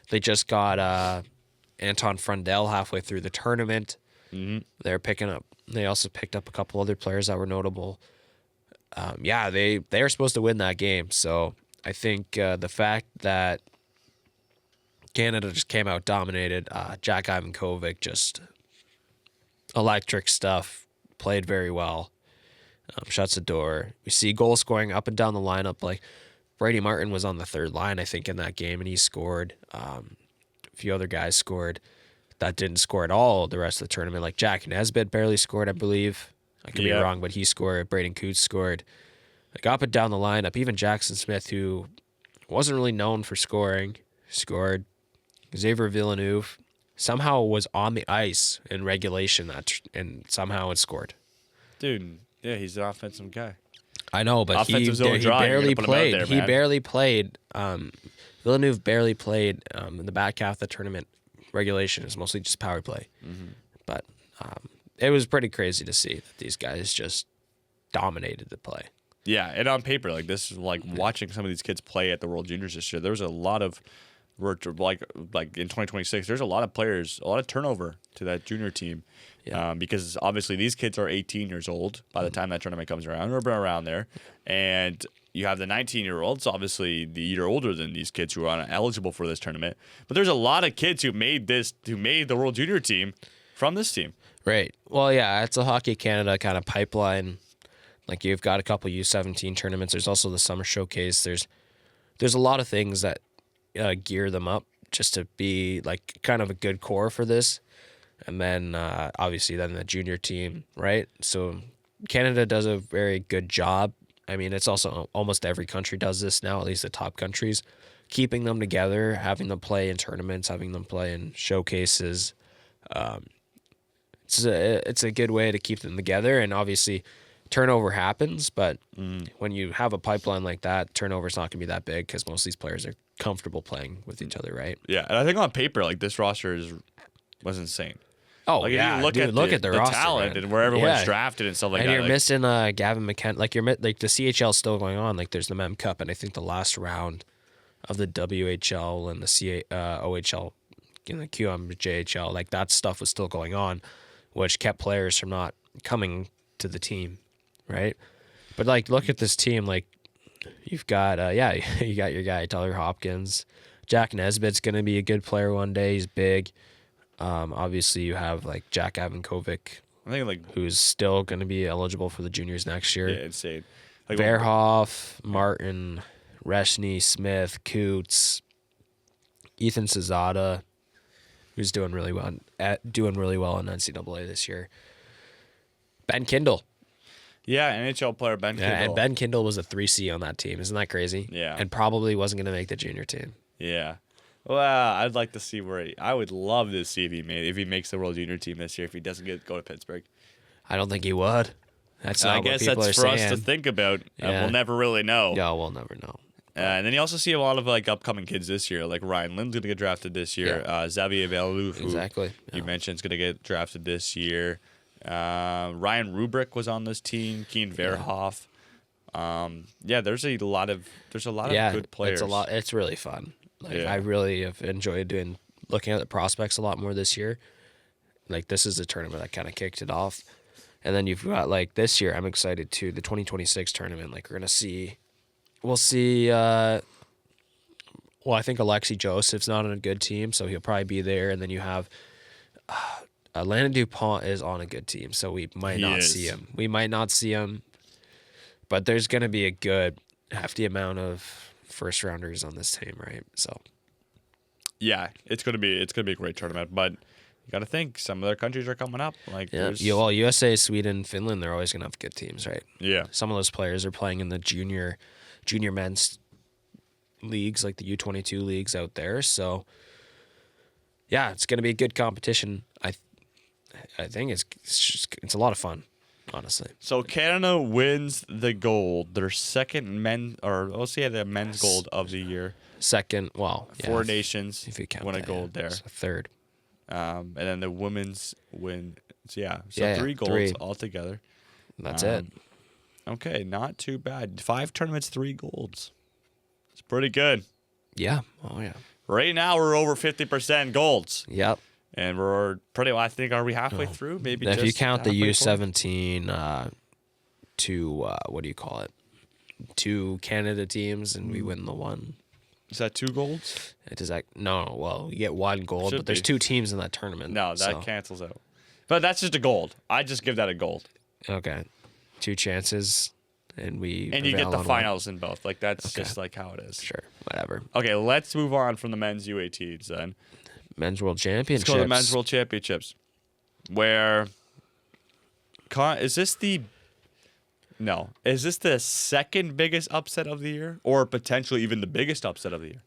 They just got Anton Frundell halfway through the tournament. Mm-hmm. They also picked up a couple other players that were notable. They are supposed to win that game. So I think the fact that Canada just came out dominated, Jack Ivankovic just electric stuff, played very well, shuts the door. We see goal scoring up and down the lineup. Like Brady Martin was on the third line, I think, in that game, and he scored. A few other guys scored that didn't score at all the rest of the tournament. Like Jack Nesbitt barely scored, I believe. I could be wrong, but he scored. Braden Coots scored. Like up and down the lineup, even Jackson Smith, who wasn't really known for scoring, scored. Xavier Villeneuve somehow was on the ice in regulation and somehow it scored. Dude, yeah, he's an offensive guy. I know, but he barely played. He barely played. Villeneuve barely played in the back half of the tournament. Regulation is mostly just power play. Mm-hmm. But it was pretty crazy to see that these guys just dominated the play. Yeah, and on paper, like this is like watching some of these kids play at the World Juniors this year. There was a lot of like in 2026. There's a lot of players, a lot of turnover to that junior team, because obviously these kids are 18 years old by the time that tournament comes around, or around there, and you have the 19-year-olds, obviously the year older than these kids who are eligible for this tournament. But there's a lot of kids who made the World Junior team from this team. Right. Well, yeah, it's a Hockey Canada kind of pipeline. Like you've got a couple U17 tournaments. There's also the Summer Showcase. There's a lot of things that gear them up just to be like kind of a good core for this. And then obviously then the junior team, right? So Canada does a very good job. I mean, it's also almost every country does this now, at least the top countries, keeping them together, having them play in tournaments, having them play in showcases. It's a good way to keep them together. And obviously turnover happens, but when you have a pipeline like that, turnover's not going to be that big because most of these players are comfortable playing with each other, right? Yeah, and I think on paper, like this roster was insane. Oh, like, yeah, look at the roster, talent, man, and where everyone's drafted and stuff like and that. And you're missing Gavin McKenna. Like like the CHL is still going on. Like there's the Mem Cup, and I think the last round of the WHL and the OHL, the QMJHL, like that stuff was still going on, which kept players from not coming to the team, right? But like, look at this team. Like you've got you got your guy Tyler Hopkins. Jack Nesbitt's gonna be a good player one day. He's big. Obviously you have like Jack Ivankovic, I think who's still going to be eligible for the juniors next year. Yeah, insane. Like, Verhoff, Martin, Reshney, Smith, Coots, Ethan Cesada, who's doing really well in NCAA this year. Ben Kindle. Yeah, NHL player Ben Kindle. And Ben Kindle was a 3C on that team. Isn't that crazy? Yeah. And probably wasn't going to make the junior team. Yeah. Well, I'd like to see I would love to see if he makes the World Junior team this year if he doesn't go to Pittsburgh. I don't think he would. That's not I what guess people that's are for saying. us to think about. Yeah. We'll never really know. No, we'll never know. And then you also see a lot of like upcoming kids this year, like Ryan Lind's gonna get drafted this year. Xavier Villeneuve, who you mentioned, is gonna get drafted this year. Ryan Rubrick was on this team. Keen Verhoff. There's a lot of good players. It's really fun. I really have enjoyed looking at the prospects a lot more this year. Like this is the tournament that kind of kicked it off. And then you've got like this year, I'm excited too, the 2026 tournament. Like we'll see. I think Alexi Joseph's not on a good team, so he'll probably be there. And then you have Landon DuPont is on a good team, so we might not see him. We might not see him, but there's going to be a good hefty amount of first rounders on this team, right? So yeah, it's gonna be a great tournament, but you got to think some other countries are coming up. Like USA, Sweden, Finland, they're always gonna have good teams, right? Yeah, some of those players are playing in the junior men's leagues, like the U22 leagues out there. So yeah, it's gonna be a good competition. I think it's a lot of fun. honestly. So Canada wins the gold. Their second the men's gold of the year. Second, well, yeah, Four nations if you count win a that, gold yeah. there. So third. And then the women's win. So Yeah, 3 golds three. altogether. That's it. Okay, not too bad. 5 tournaments, 3 golds. It's pretty good. Yeah. Oh yeah. Right now we're over 50% golds, Yep. and we're pretty. I think are we halfway through? Maybe If just you count the halfway U17 what do you call it? 2 Canada teams, and we win the one. Is that 2 golds? It is like no. Well, you get 1 gold, Should but there's be. 2 teams in that tournament. No, that so- cancels out. But that's just a gold. I just give that a gold. Okay. 2 chances, and we. And you get prevail the on one. finals in both. Like that's Okay. just like how it is. Sure. Whatever. Okay, let's move on from the men's U18s then. Men's World Let's Championships. go to the men's world championships. Where is this the second biggest upset of the year, or potentially even the biggest upset of the year?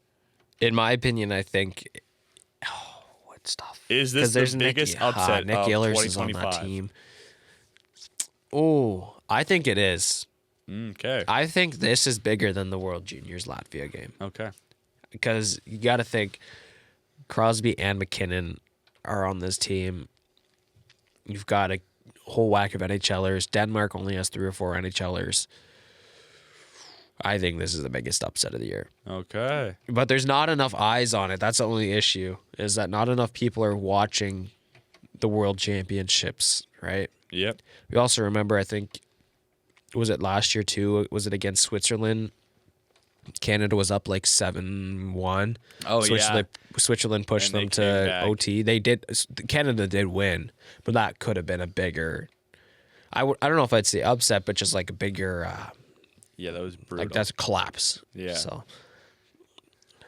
In my opinion, I think. Oh, what stuff? Is this 'Cause there's the biggest Nick, upset Nick of Ehlers is on that 2025? team. Oh, I think it is. Okay. I think this is bigger than the World Juniors Latvia game Okay. because you got to think Crosby and McKinnon are on this team. You've got a whole whack of NHLers. Denmark only has 3 or 4 NHLers. I think this is the biggest upset of the year. Okay. But there's not enough eyes on it. That's the only issue, is that not enough people are watching the World Championships, right? Yep. We also remember, I think, was it last year too? Was it against Switzerland? Canada was up like 7-1. Oh, yeah. Switzerland pushed And them they came to back. OT. Canada did win, but that could have been a bigger. I don't know if I'd say upset, but just like a bigger, Yeah, that was brutal. like that's a collapse. Yeah. So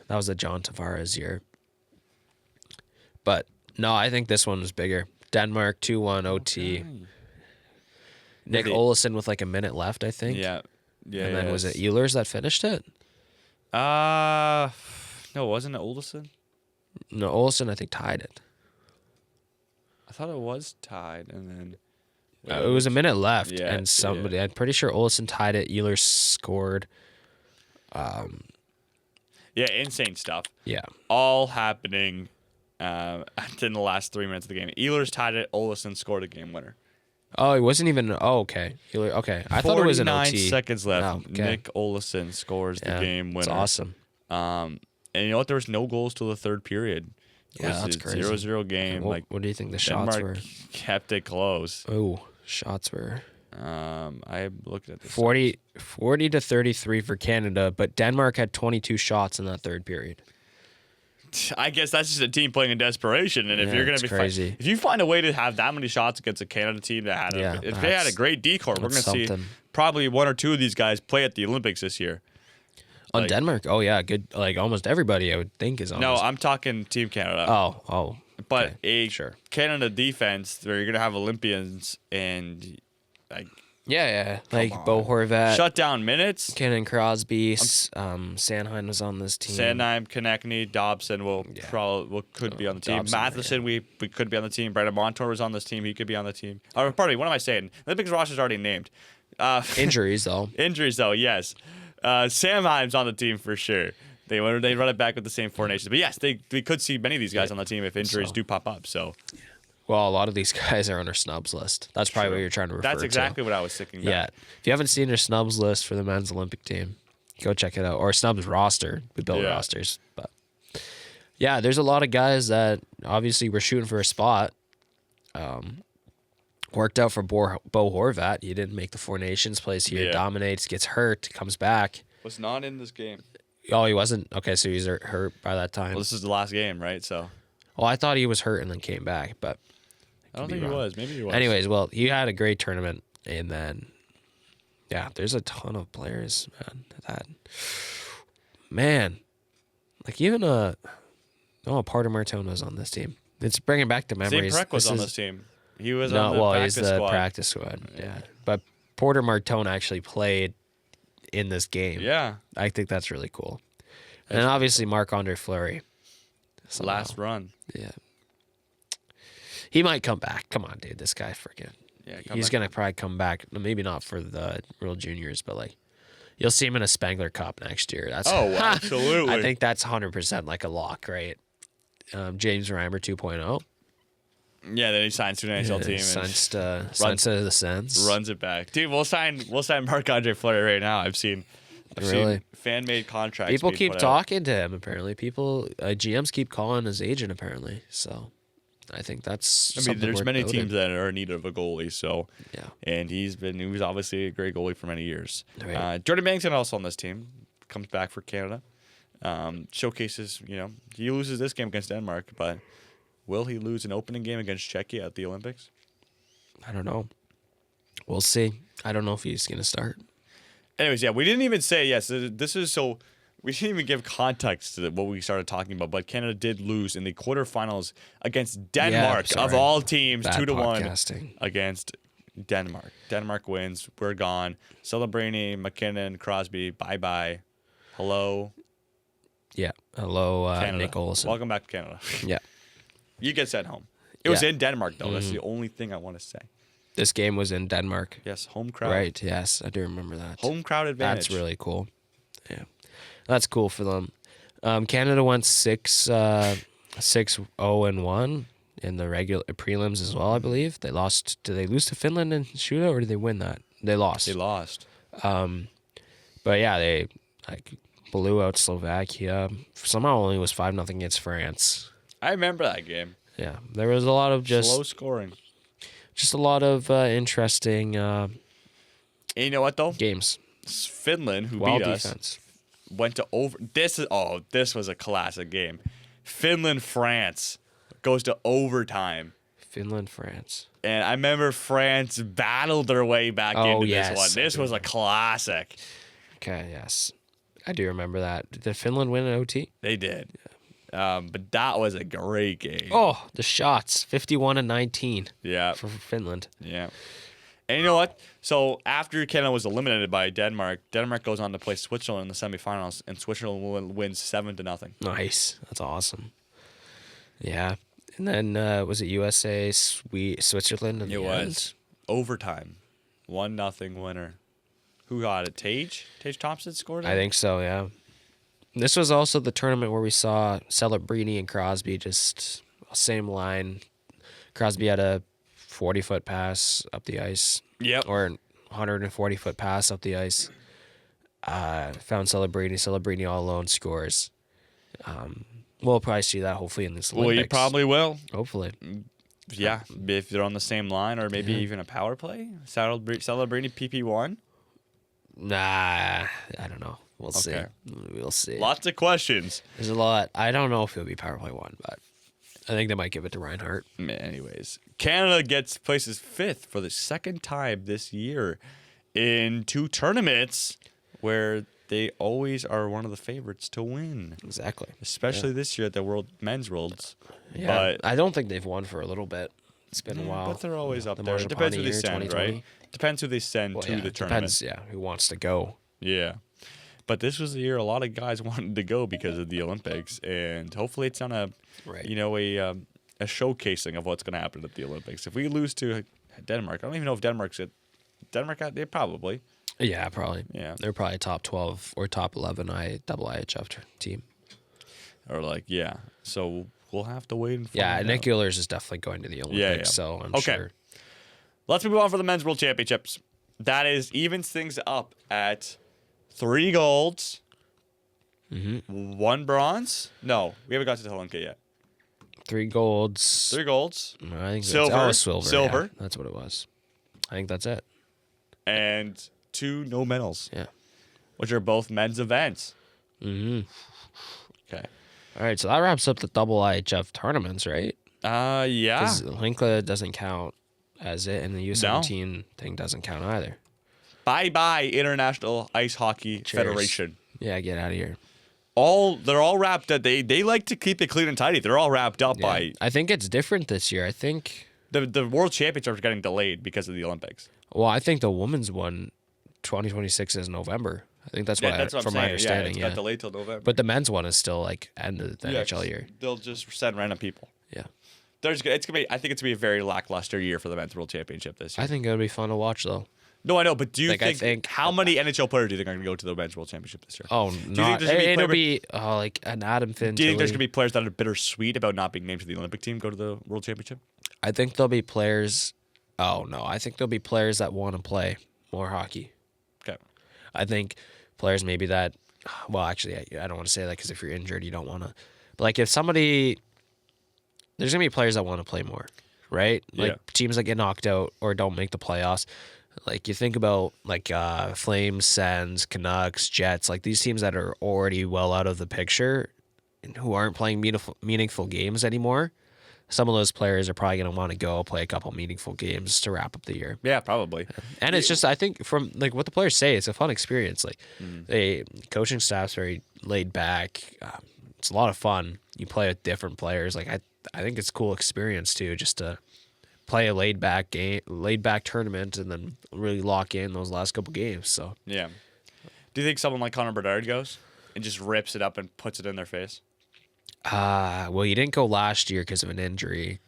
that was the John Tavares year. But no, I think this one was bigger. Denmark 2-1 OT. Nick They- Olesen with like a minute left, I think. Yeah. Yeah. And then was it Ehlers that finished it? No, wasn't it Olsen? No, Olsen I think tied it. I thought it was tied, and then It was a minute left, Yeah, and somebody, I'm pretty sure Olsen tied it. Ehlers scored. yeah, insane stuff. Yeah. All happening in the last 3 minutes of the game. Ehlers tied it. Olsen scored a game winner. Oh, it wasn't even. Oh, okay. Okay, I thought it was an 49 OT. seconds left. Oh, okay. Nick Olsen scores the Yeah, game winner. It's awesome. And you know what? There was no goals till the third period. It Yeah, was that's a crazy. 0-0 game. What, Like what do you think the shots Denmark were? kept it close. Oh, shots were I looked at this. 40 to 33 for Canada, but Denmark had 22 shots in that third period. I guess that's just a team playing in desperation. And if Yeah, you're going it's to be crazy. if you find a way to have that many shots against a Canada team that had Yeah, if they had a that's- great decor, we're going to that's see something. probably 1 or 2 of these guys play at the Olympics this year. On Like- Denmark, oh yeah, good. Like almost everybody, I would think is on. No, this. I'm talking Team Canada. Oh, but okay, a sure. Canada defense where you're going to have Olympians and like Yeah, like Bo Horvat, shut down minutes. Kenan Crosby, Sanheim was on this team. Sandheim, Konechny, Dobson could be on the team. Dobson, Matheson, we could be on the team. Brandon Montour was on this team. He could be on the team. Or, pardon me, what am I saying? Olympics roster's already named. Injuries though. Injuries, though, yes. Samheim's on the team for sure. They run it back with the same 4 nations. But yes, we could see many of these guys on the team if injuries do pop up. So Well, a lot of these guys are on our snubs list. That's probably what you're trying to refer to. that's exactly what I was thinking. Yeah. If you haven't seen our snubs list for the men's Olympic team, go check it out. Or snubs roster. We build Yeah. rosters. But yeah, there's a lot of guys that obviously were shooting for a spot. Worked out for Bo Horvat. He didn't make the 4 Nations, plays here, Yeah. dominates, gets hurt, comes back. Was not in this game. Oh, he wasn't? Okay, so he's hurt by that time. Well, this is the last game, right? So Well, I thought he was hurt and then came back, but I don't be think he wrong. was. Maybe he was. anyways, well, he had a great tournament, and then yeah, there's a ton of players, man, like even Parter Martona's on this team. It's bringing back the Zane memories. Prek was on is- this team. He was No, on the well, practice he's the squad. practice squad. Yeah, but Porter Martone actually played in this game. Yeah. I think that's really cool. And obviously Marc-Andre Fleury. Last run. Yeah. He might come back. Come on, dude. This guy freaking. he's gonna probably come back. Maybe not for the World Juniors, but like you'll see him in a Spangler Cup next year. That's absolutely. I think that's 100% like a lock, right? James Reimer 2.0. Yeah, then he signs to an NHL team Signs to the Sens. runs it back. Dude, we'll sign Marc-Andre Fleury right now. I've seen fan-made contracts. People being keep put out. talking to him. Apparently, GMs keep calling his agent. Apparently, so I think that's. I mean, something there's worth many noting. teams that are in need of a goalie. So Yeah. and he was obviously a great goalie for many years. Right. Jordan Binnington also on this team comes back for Canada. Showcases, he loses this game against Denmark, but will he lose an opening game against Czechia at the Olympics? I don't know. We'll see. I don't know if he's gonna start. Anyways, yeah, we didn't even say we didn't even give context to what we started talking about, but Canada did lose in the quarterfinals against Denmark, sorry. of all teams, Bad 2-1 podcasting. against Denmark. Denmark wins. We're gone. Celebrini, McKinnon, Crosby, bye-bye. Hello, Yeah. Hello, Canada. Nick Olson. Welcome back to Canada. Yeah. You get sent home. It was Yeah. in Denmark, though. That's the only thing I want to say. This game was in Denmark. Yes, home crowd. Right. Yes, I do remember that. Home crowd advantage. That's really cool. Yeah, that's cool for them. Canada went 6-0-1 in the regular prelims as well. I believe they lost. Did they lose to Finland in shootout, or did they win that? They lost. They lost. But yeah, they blew out Slovakia. Somehow only was 5-0 against France. I remember that game. Yeah, there was a lot of Slow scoring. just a lot of interesting And you know what, though? games. Finland, who Well beat us, defense. went to over. This was a classic game. Finland, France goes to overtime. Finland, France. And I remember France battled their way back into yes, this one. I This do was a classic. Okay, yes. I do remember that. Did Finland win an OT? They did. But that was a great game. Oh, the shots. 51-19 Yeah. for Finland. Yeah. And you know what? So after Canada was eliminated by Denmark, Denmark goes on to play Switzerland in the semifinals, and Switzerland wins 7-0. Nice. That's awesome. Yeah. And then was it USA, Switzerland? In It the was overtime, 1-0 winner. Who got it? Tage Thompson scored it? I think so, yeah. This was also the tournament where we saw Celebrini and Crosby just same line. Crosby had a 40-foot pass up the ice. Yep. Or 140-foot pass up the ice. Found Celebrini. Celebrini all alone scores. We'll probably see that hopefully in this Olympics. Well, you probably will. Hopefully. Yeah, if they're on the same line or maybe even a power play. Celebrini PP1. Nah, I don't know. We'll see. Okay. We'll see. Lots of questions. There's a lot. I don't know if it'll be power play 1, but I think they might give it to Reinhardt. Anyways, Canada places 5th for the second time this year in 2 tournaments where they always are one of the favorites to win. Exactly. Especially this year at the men's worlds. Yeah. But I don't think they've won for a little bit. It's been a while. But they're always up The there. It depends who Mangiapane they year, send, 2020. right? Depends who they send Well, to yeah, the it tournament. depends, who wants to go. Yeah. But this was the year a lot of guys wanted to go because of the Olympics, and hopefully it's on a showcasing of what's going to happen at the Olympics. If we lose to Denmark, I don't even know if Denmark's at Denmark. They probably. Yeah, probably. Yeah. They're probably top 12 or top 11 IHF team. Or so we'll have to wait and find Yeah, out. Nick Ehlers is definitely going to the Olympics, so I'm Okay. sure. Let's move on for the men's world championships. That evens things up at 3 golds, 1 bronze. No, we haven't got to Telenka yet. 3 golds. 3 golds I think Silver. silver. Silver. Yeah, that's what it was. I think that's it. and 2 no medals, Yeah. which are both men's events. Mm-hmm. Okay. All right, so that wraps up the double IHF tournaments, right? Yeah. Because Linkla doesn't count as it, and the U17 thing doesn't count either. Bye-bye, International Ice Hockey Cheers. Federation. Yeah, get out of here. They're all wrapped up. They like to keep it clean and tidy. They're all wrapped up Yeah. by I think it's different this year. I think. the World Championships are getting delayed because of the Olympics. Well, I think the women's one, 2026 is November. I think that's That's what from I'm my saying. understanding. It's got delayed till November. But the men's one is still like end of the NHL year. They'll just send random people. Yeah. It's gonna be. I think it's gonna be a very lackluster year for the men's world championship this year. I think it would be fun to watch though. No, I know, but do you Like, I think, think- how many NHL players do you think are going to go to the Men's World Championship this year? Oh, Do you think not there's gonna be it'll player- be like an Adam Finn. Do you think there's going to be players that are bittersweet about not being named to the Olympic team go to the World Championship? I think there'll be players. Oh no, I think there'll be players that want to play more hockey. Okay. I think players maybe that. Well, actually, I don't want to say that because if you're injured, you don't want to. But like if somebody, there's gonna be players that want to play more, right? Like Yeah. teams that get knocked out or don't make the playoffs. Like you think about like Flames, Sens, Canucks, Jets, like these teams that are already well out of the picture and who aren't playing meaningful games anymore. Some of those players are probably going to want to go play a couple meaningful games to wrap up the year. Yeah, probably. And it's just, I think from like what the players say, it's a fun experience. Like the coaching staff's very laid back. It's a lot of fun. You play with different players. Like I think it's a cool experience too, just to play a laid back tournament and then really lock in those last couple games. So Yeah. Do you think someone like Connor Bedard goes and just rips it up and puts it in their face? well, he didn't go last year because of an injury,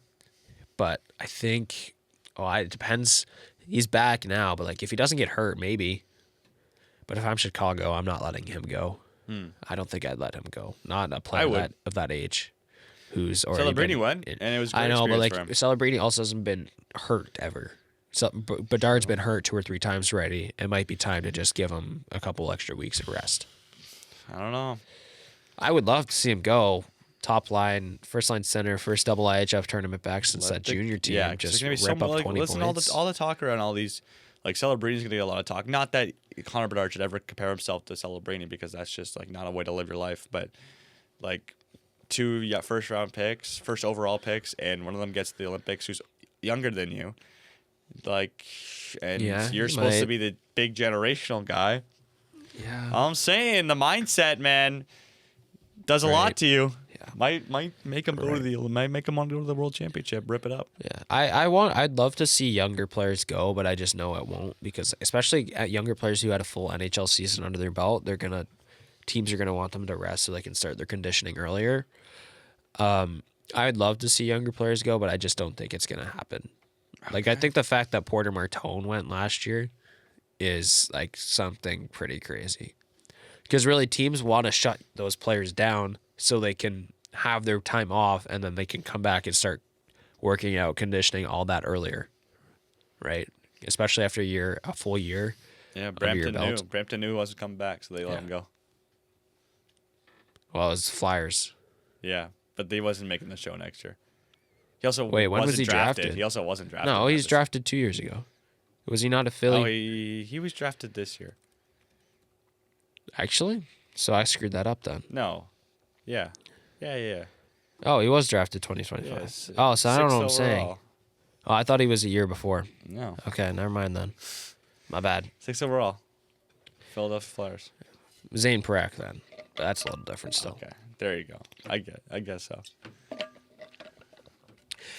but I think it depends. He's back now, but like if he doesn't get hurt, maybe. But if I'm Chicago, I'm not letting him go. I don't think I'd let him go. Not a player I would. of that age, who's already Celebrini been went, and it was a great I know, but like experience for him. Celebrini also hasn't been hurt ever. So Bedard's been hurt 2 or 3 times already. It might be time to just give him a couple extra weeks of rest. I don't know. I would love to see him go top line, first line center, first double IHF tournament back since that junior team. Yeah, just there's rip gonna be up 20 listen, points. all the talk around all these, like Celebrini's gonna get a lot of talk. Not that Connor Bedard should ever compare himself to Celebrini because that's just like not a way to live your life. But like 2 first round picks, first overall picks, and one of them gets to the Olympics who's younger than you. Like, and Yeah, you're he supposed to might. be the big generational guy. Yeah. I'm saying the mindset, man, does a lot Right. to you. Yeah. Might make him go to the might make him want to go to the World Championship. Rip it up. Yeah, I'd love to see younger players go, but I just know it won't because especially at younger players who had a full NHL season under their belt, teams are gonna want them to rest so they can start their conditioning earlier. I'd love to see younger players go, but I just don't think it's gonna happen. Like I think the fact that Porter Martone went last year is like something pretty crazy. Because really teams want to shut those players down so they can have their time off and then they can come back and start working out, conditioning, all that earlier. Right? Especially after a full year. Yeah, your Brampton knew. belt. Brampton knew he wasn't coming back, so they let Yeah. him go. Well, it was Flyers. Yeah, but he wasn't making the show next year. He also Wait, when was wasn't he drafted? He also wasn't drafted. No, he's this- drafted 2 years ago. Was he not a Philly? Oh, he was drafted this year. Actually? So I screwed that up then. No, yeah. Oh, he was drafted 2025. Yes. Oh, so I don't know what I'm 6th saying. overall. Oh, I thought he was a year before. No, Okay, never mind then. My bad. 6th overall. Philadelphia Flyers. Zane Parak then. But that's a little different still. Okay, there you go. I guess so.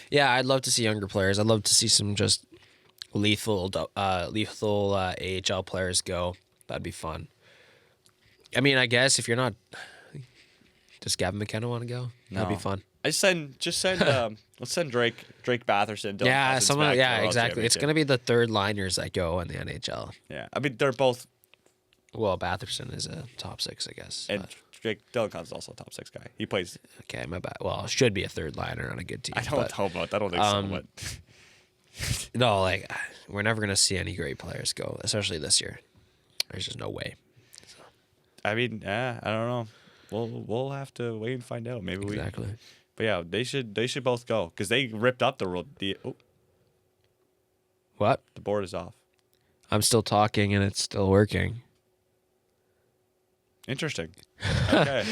Yeah, I'd love to see younger players. I'd love to see some just lethal AHL players go. That'd be fun. I mean, I guess if you're not, does Gavin McKenna want to go? That'd be No. fun. Let's send Drake Batherson. Dylan Yeah, Cousins back to the yeah, World exactly. It's Championship. gonna be the third liners that go in the NHL. Yeah, I mean they're both, Well, Batherson is a top 6, I guess. and but- Dylan Cousins is also a top 6 guy. He plays. okay, my bad. Well, should be a third liner on a good team. I don't but- know about that. I don't think so. But No, like we're never gonna see any great players go, especially this year. There's just no way. I mean, I don't know. We'll have to wait and find out. Maybe Exactly. But yeah, they should both go because they ripped up the What? the board is off. I'm still talking and it's still working. Interesting. Okay.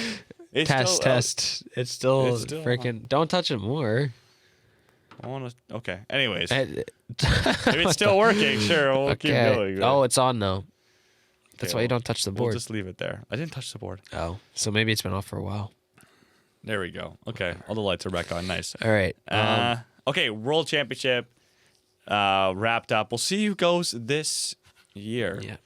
It's Test, still- test. It's still It's still freaking. Don't touch it more. I want to. Okay. Anyways, Eh, if it's still working, sure, we'll keep okay. going. Oh, it's on now. That's Okay, why you well, don't touch the We'll board. just leave it there. I didn't touch the board. Oh, so maybe it's been off for a while. There we go. Okay. All the lights are back on. Nice. All right. Okay. World Championship wrapped up. We'll see who goes this year. Yeah.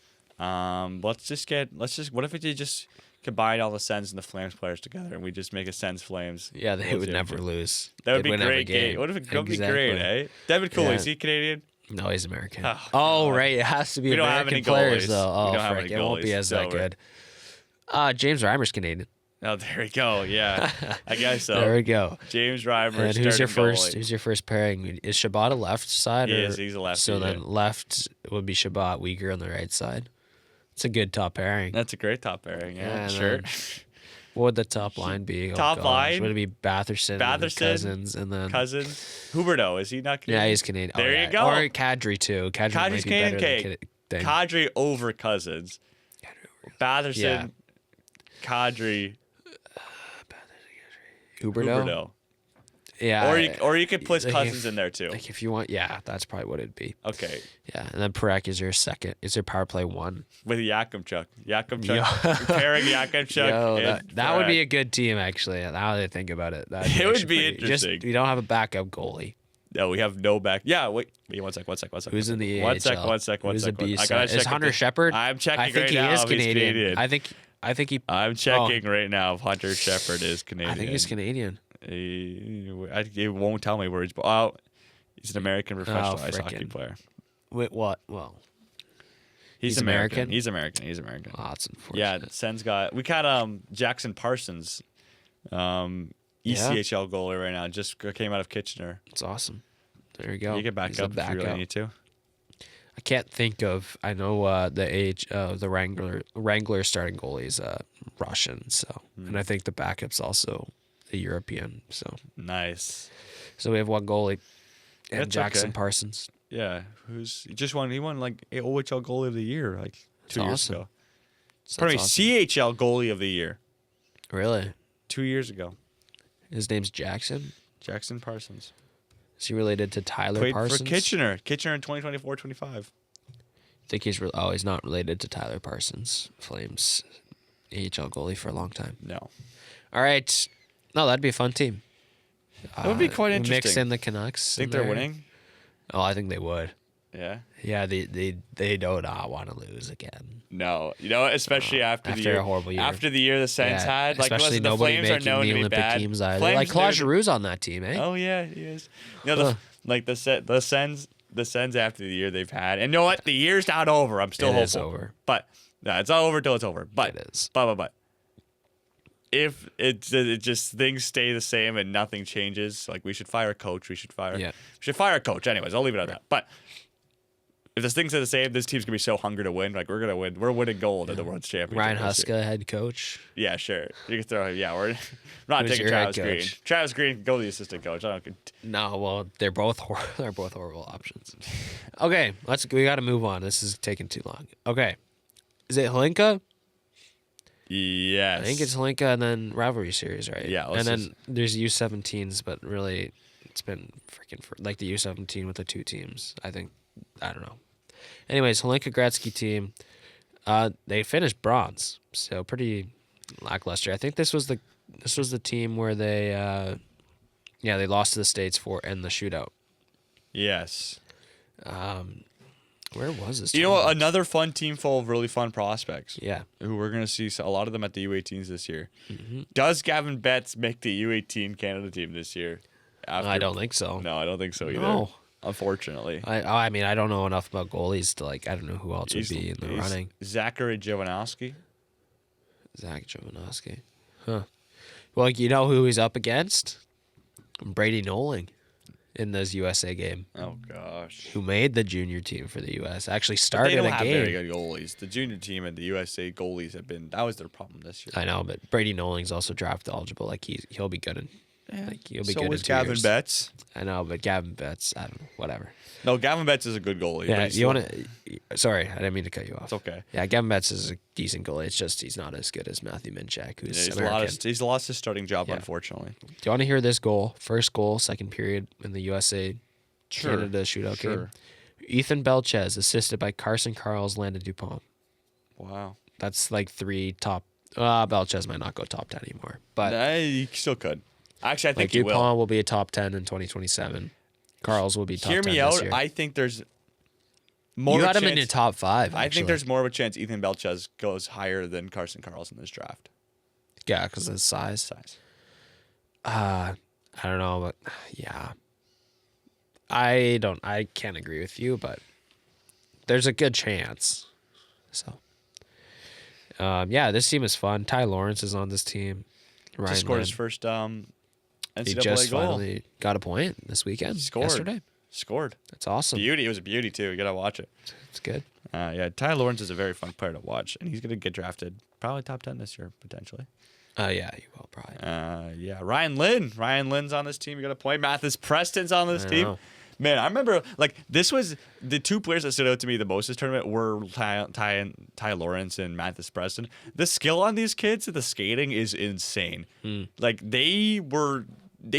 What if we just combine all the Sens and the Flames players together, and we just make a Sens Flames. Yeah, they World would never Championship. lose. That would They'd be win a every great game. What if it would be Exactly. great, eh? Devin Cooley, Yeah. is he Canadian? No, he's American. Oh, Oh, God. right. It has to be We don't have American any players, goalies. though. We Oh, don't have frick. any It won't be goalies, as so that good. James Reimer's Canadian. Oh, there we go. Yeah, I guess so. There we go. James Reimer. And who's your starting first? goalie. Who's your first pairing? Is Shabbat a left side? He or, is. He's a lefty, So yeah. then left would be Shabbat, Uyghur on the right side. It's a good top pairing. That's a great top pairing. Yeah, Yeah, sure. man. What would the top line be? Oh, Top gosh. line? Would it be Batherson, and then Batherson, Cousins, and then Cousins, Huberto. Is he not Canadian? yeah, he's Canadian. There oh, you yeah. go. Or Kadri too. Kadri might Kadri's be better Canadian. than Kadri over Cousins. Batherson, Yeah. Kadri, Huberto. Huberto. Yeah. Or you could put like Cousins if- in there too. Like if you want, yeah, that's probably what it'd be. Okay, Yeah, and then Parekh is your second. Is your power play one? with Yakimchuk. Yo. Pairing Yakimchuk. Yo, and that would be a Parekh. good team actually. Now that I think about it, that'd It would actually be pretty- interesting. Just, you don't have a backup goalie. No, we have no back. Yeah, wait. One sec. Who's in the AHL? One sec. Who's a I beast? gotta Is check Hunter if- Shepard? I'm checking I think right he now is if he's Canadian. Canadian. I think he. I'm checking right now if Hunter Shepard is Canadian. I think he's Canadian. It won't tell me where he's. Oh, he's an American professional ice hockey frickin'. player. Wait, what? Well, He's He's American? He's American. He's American. oh, that's unfortunate. Yeah, Sens got. We got Jackson Parsons, ECHL goalie right now. Just came out of Kitchener. it's awesome. There you go. You can back He's a up if you really need to. I can't think of. I know the Wrangler starting goalie is Russian, so and I think the backup's also a European. So Nice. we have one goalie, and That's Jackson okay. Parsons. Yeah, he just won. He won like OHL goalie of the year like 2 years awesome. ago. So Pardon me, that's awesome. CHL goalie of the year Really? 2 years ago. His name's Jackson. Jackson Parsons Is he related to Tyler played Parsons? for Kitchener. Kitchener in 2024-25. I think he's not related to Tyler Parsons. Flames AHL goalie for a long time. No, All right. No, that'd be a fun team. that would be quite Mix interesting. in the Canucks. Think in they're there. winning? Oh, I think they would. Yeah. Yeah, they do not want to lose again. No, especially after the after year, a horrible year. After the year the Sens had, like especially listen, the nobody Flames are making known the to be Olympic bad. teams either. Flames Like are Claude known- Giroux's on that team, eh? Oh yeah, he is. The Sens after the year they've had, and you know what? The year's not over. I'm still It hopeful. is over. But no, it's not over till it's over. But It is. But if it just things stay the same and nothing changes, like we should fire a coach. We should fire a coach. Anyways, I'll leave it at that. But if this things are the same, this team's gonna be so hungry to win. Like we're gonna win. We're winning gold at the World Championship. Ryan this year. Huska, head coach. Yeah, sure. You can throw. Yeah, we're not Who's taking your head Travis Green. coach? Travis Green can go to the assistant coach. I don't. No, well, they're both horrible options. Okay, we got to move on. This is taking too long. Okay, is it Hlinka? Yes. I think it's Hlinka and then rivalry series, right? Yeah, and let's then there's U17s, but really, it's been freaking like the U17 with the two teams. I don't know. Anyways, Hlinka Gretzky team, they finished bronze, so pretty lackluster. I think this was the team where they lost to the States in the shootout. Yes. Where was this? You know what? tournament? Another fun team full of really fun prospects. Yeah. Who we're gonna see a lot of them at the U18s this year. Mm-hmm. Does Gavin Betts make the U18 Canada team this year? I don't think so. No, I don't think so either. No. Unfortunately. I mean, I don't know enough about goalies to I don't know who else would be in the He's running. Zachary Jovanovski. Zach Jovanovski. Huh. Well, you know who he's up against? Brady Noling in this USA game, Oh gosh. who made the junior team for the US. Actually But started they don't a have very game. good goalies. The junior team and the USA goalies have been that was their problem this year. I know, but Brady Noling's also draft eligible. Like he'll be good in. He'll be so good is in 2 Gavin years. Betts. I know, but Gavin Betts, I don't know, whatever. No, Gavin Betts is a good goalie. Yeah, but he's you still- want to? Sorry, I didn't mean to cut you off. It's okay. Yeah, Gavin Betts is a decent goalie. It's just he's not as good as Matthew Minchak, who's He's American. he's lost his starting job, Yeah. unfortunately. Do you want to hear this goal? First goal, second period in the USA Canada shootout game. Sure. Ethan Belchez, assisted by Carson Carls, Landon Dupont. Wow. That's like 3 top. Belchez might not go top 10 anymore, but You still could. Actually, I like think you Dupont will. be a top 10 in 2027. Carls will be top Hear 10 me this out. year. I think there's more. You of a got him in chance- your top 5. I actually. think there's more of a chance Ethan Belchez goes higher than Carson Carls in this draft. Yeah, because of his size. I don't know, but yeah. I can't agree with you, but there's a good chance. So, yeah, this team is fun. Ty Lawrence is on this team. Ryan Just scored Lynn. his first He NCAA just goal. finally got a point this weekend. Scored. Yesterday. Scored. That's awesome. Beauty. It was a beauty, too. You got to watch it. It's good. Yeah, Ty Lawrence is a very fun player to watch, and he's going to get drafted probably top 10 this year, potentially. Yeah, you will probably. Yeah, Ryan Lynn. Ryan Lynn's on this team. You got a point. Mathis Preston's on this I team. know. Man, I remember, like, this was the two players that stood out to me the most this tournament were Ty Lawrence and Mathis Preston. The skill on these kids, the skating is insane. Like, they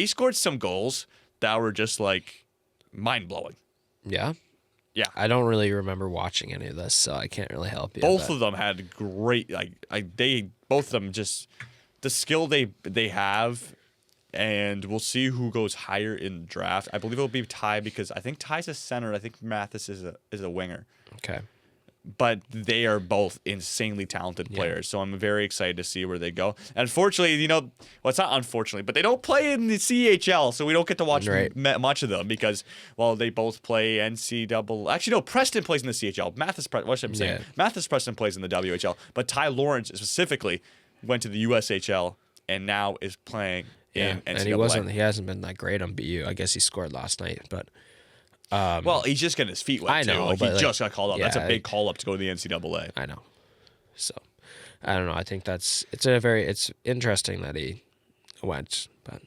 scored some goals that were just, like, mind-blowing. Yeah. Yeah. I don't really remember watching any of this, so I can't really help you. Both but- of them had great, both of them just, the skill they have, and we'll see who goes higher in the draft. I believe it'll be Ty because I think Ty's a center. I think Mathis is a winger. Okay. But they are both insanely talented players, so I'm very excited to see where they go. Unfortunately, well, it's not unfortunately, but they don't play in the CHL, so we don't get to watch Right. much of them because, well, they both play NCAA. Actually, no, Preston plays in the CHL. What am I saying? Yeah. Mathis Preston plays in the WHL, but Ty Lawrence specifically went to the USHL and now is playing in NCAA. And he hasn't been that great on BU. I guess he scored last night, but Well, he's just getting his feet wet, I know, too. Like, but, he like, just got called up. That's a yeah, big call-up to go to the NCAA. I know. So I don't know. I think it's interesting that he went, but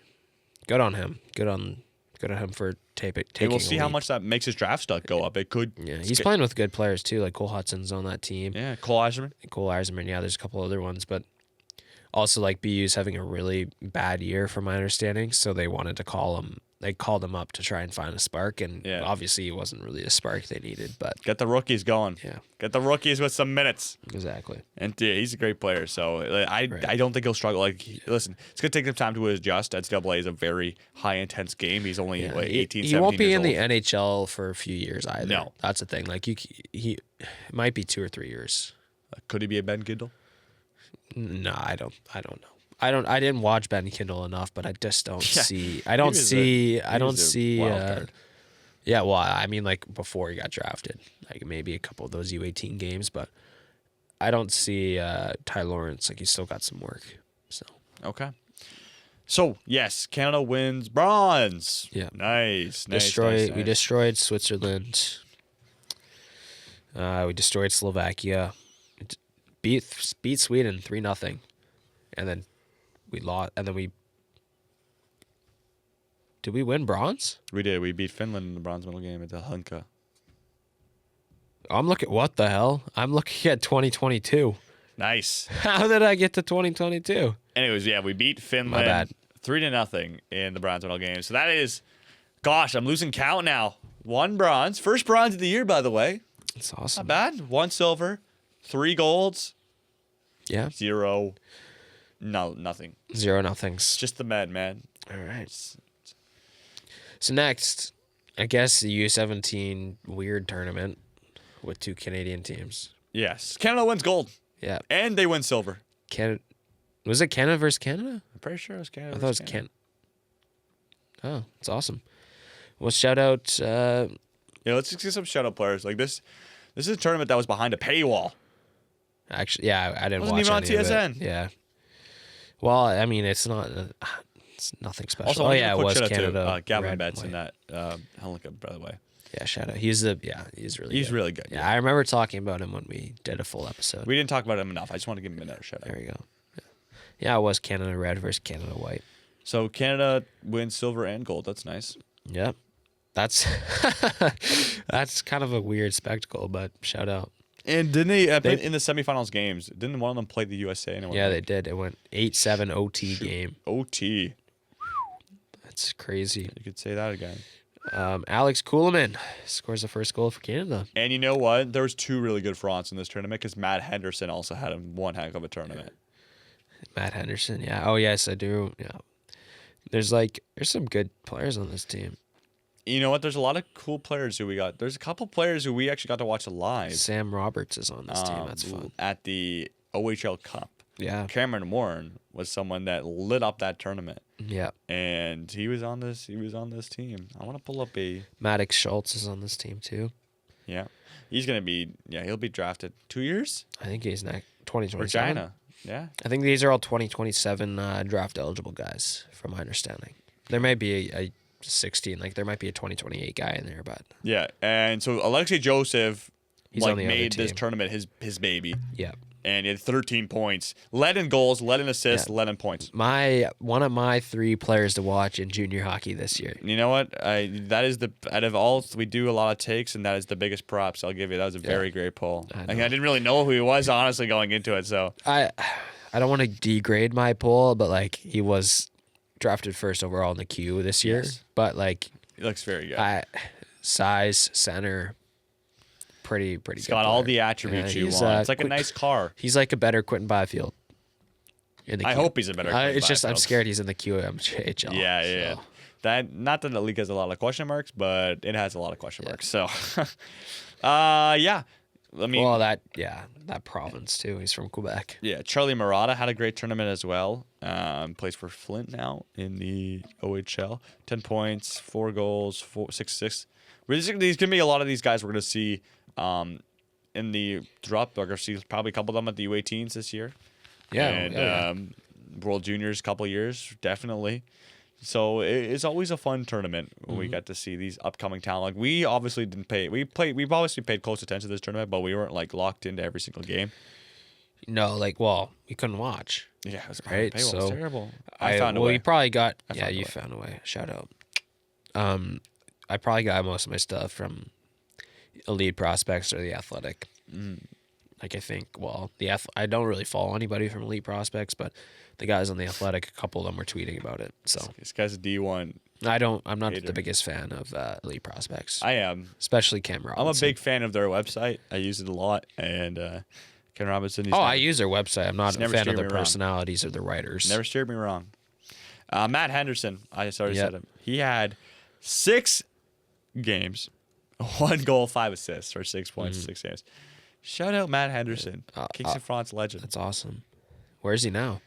good on him. Good on him for taking. Hey, we'll a see how leap. much that makes his draft stock go up. It could. Yeah, he's playing with good players too. Like Cole Hudson's on that team. Yeah, Cole Eiserman. Cole Eiserman. Yeah, there's a couple other ones, but also like BU's having a really bad year, from my understanding. So they wanted to call him. They called him up to try and find a spark, and Yeah. obviously he wasn't really a spark they needed. But Get the rookies going. yeah, Get the rookies with some minutes. exactly. And yeah, he's a great player. So I don't think he'll struggle. Like, listen, it's gonna take him time to adjust. NCAA is a very high intense game. He's only Yeah, 18, he 17 won't be years in the old. NHL for a few years either. No. That's the thing. Like he it might be 2 or 3 years. Could he be a Ben Gindle? No, I don't know. I didn't watch Ben Kindle enough, but I just don't Yeah. see. I don't was a- see. he I don't was a see. wild card. Yeah, well, I mean, like before he got drafted, like maybe a couple of those U18 games, but I don't see Ty Lawrence. Like he's still got some work. So Okay. So yes, Canada wins bronze. Yeah. Nice. We nice. destroyed Switzerland. We destroyed Slovakia. Beat Sweden 3-0, and then we lost. And then did we win bronze? We did. We beat Finland in the bronze medal game at the Hunka. I'm looking. What the hell? I'm looking at 2022. Nice. How did I get to 2022? Anyways, yeah, we beat Finland My bad. 3-0 in the bronze medal game. So that is, gosh, I'm losing count now. 1 bronze, first bronze of the year, by the way. It's awesome. Not bad. 1 silver, 3 golds, Yeah. 0, nothing. 0-0. Just the med, man. All right. So next, I guess the U17 weird tournament with 2 Canadian teams. Yes, Canada wins gold, Yeah. and they win silver. Canada. Was it Canada versus Canada? I'm pretty sure it was Canada. I thought it was Canada. Oh, it's awesome. Well, shout out. Yeah, let's just get some shout out players. Like this is a tournament that was behind a paywall. Actually, yeah, I didn't Wasn't watch even on any of TSN. it. Yeah. Well, I mean, it's not. It's nothing special. Also, Oh I wanna give yeah, a it quick was shout out Canada. to Gavin red, Betts in white. that Helika, by the way. Yeah, shout out. He's really He's good. really good. Yeah, I remember talking about him when we did a full episode. We didn't talk about him enough. I just want to give him another shout out. There you go. Yeah, it was Canada red versus Canada white. So Canada wins silver and gold. That's nice. Yep. That's that's kind of a weird spectacle, but shout out. And didn't they in the semifinals games? Didn't one of them play the USA? And Yeah, they did. It went 8-7 OT game. OT. That's crazy. You could say that again. Alex Kuhlman scores the first goal for Canada. And you know what? There was 2 really good fronts in this tournament because Matt Henderson also had one heck of a tournament. Matt Henderson, yeah. Oh yes, I do. Yeah. There's some good players on this team. You know what? There's a lot of cool players who we got. There's a couple players who we actually got to watch live. Sam Roberts is on this team. That's fun. At the OHL Cup. Yeah. Cameron Warren was someone that lit up that tournament, Yeah. and he was on this team. I want to pull up a Maddox Schultz is on this team too. yeah. He's gonna be he'll be drafted 2 years. I think he's next 2027. Regina, yeah. I think these are all 2027 draft eligible guys, from my understanding. There might be a 16, like there might be a 2028 guy in there, but Yeah, and so Alexei Joseph He's on the other made this team. tournament his baby, yeah. and he had 13 points, led in goals, led in assists, Yeah. led in points. One of my 3 players to watch in junior hockey this year. You know what? That is out of all we do a lot of takes, and that is the biggest props I'll give you. That was a very great poll. I I know. didn't really know who he was honestly going into it, so I don't want to degrade my poll, but like he was drafted first overall in the Q this year. Yes. But like he looks very good. size, center, pretty He's good. got all player. the attributes Yeah, you he's, want. It's like a quick- nice car. He's like a better Quentin Byfield. In the I Q. hope he's a better. Quentin It's just I'm Byfield. scared he's in the QMJHL. Yeah. so. That not that the league has a lot of question marks, but it has a lot of question marks. So, yeah. I mean, Well, that province too. He's from Quebec. yeah. Charlie Murata had a great tournament as well. Plays for Flint now in the OHL. 10 points, 4 goals, 6 assists. There's gonna be a lot of these guys we're gonna see in the drop. We're gonna see probably a couple of them at the U18s this year. Yeah, And World Juniors, couple years, definitely. So it's always a fun tournament when we get to see these upcoming talent. Like we obviously didn't pay. We've obviously paid close attention to this tournament, but we weren't like locked into every single game. No, we couldn't watch. Yeah, it was Right, paywall was so terrible. I found a well, way. you probably got. Yeah, found a you way. found a way. Shout out. I probably got most of my stuff from Elite Prospects or the Athletic. Like I think, I don't really follow anybody from Elite Prospects, but the guys on the Athletic, a couple of them were tweeting about it. So This guy's a D1. I'm not Hater. the biggest fan of Elite Prospects, I am. especially Cam Robinson. I'm a big fan of their website. I use it a lot, and Ken Robinson. He's I use their website. I'm not a never fan of steered their me wrong. personalities or the writers. Never steered me wrong. Matt Henderson. I just already Yep. said him. He had 6 games, 1 goal, 5 assists, or 6 points, 6 games. Shout out Matt Henderson, Kingston France legend. That's awesome. Where is he now?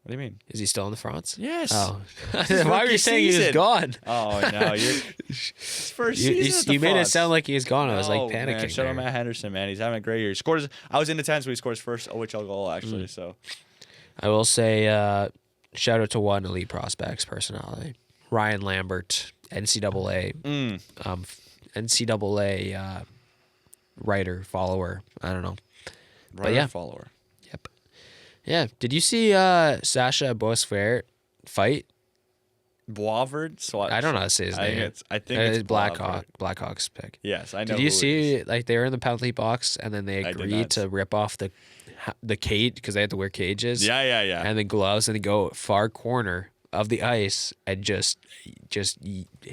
What do you mean? Is he still in the France? Yes. Oh, his why were rookie you saying he was season. gone? Oh no, his first You, season. at the you made it France. sound like he was gone. I was like Oh, panicking. Man. Shout out there. Matt Henderson, man. He's having a great year. He scored. I was in attendance when he scored his first OHL goal, actually. So I will say, shout out to one Elite Prospects personality, Ryan Lambert, NCAA, NCAA writer, follower. I don't know. writer yeah. follower. Yep. Yeah. Did you see Sasha Boisvert fight? Boisvert. So I don't know how to say his name. I think it's Blackhawk. Boisvert. Blackhawks pick. Yes, I know. Did who you it is. see like they were in the penalty box and then they I did agreed not. to rip off the cage because they had to wear cages? Yeah. And the gloves and they go far corner of the ice and just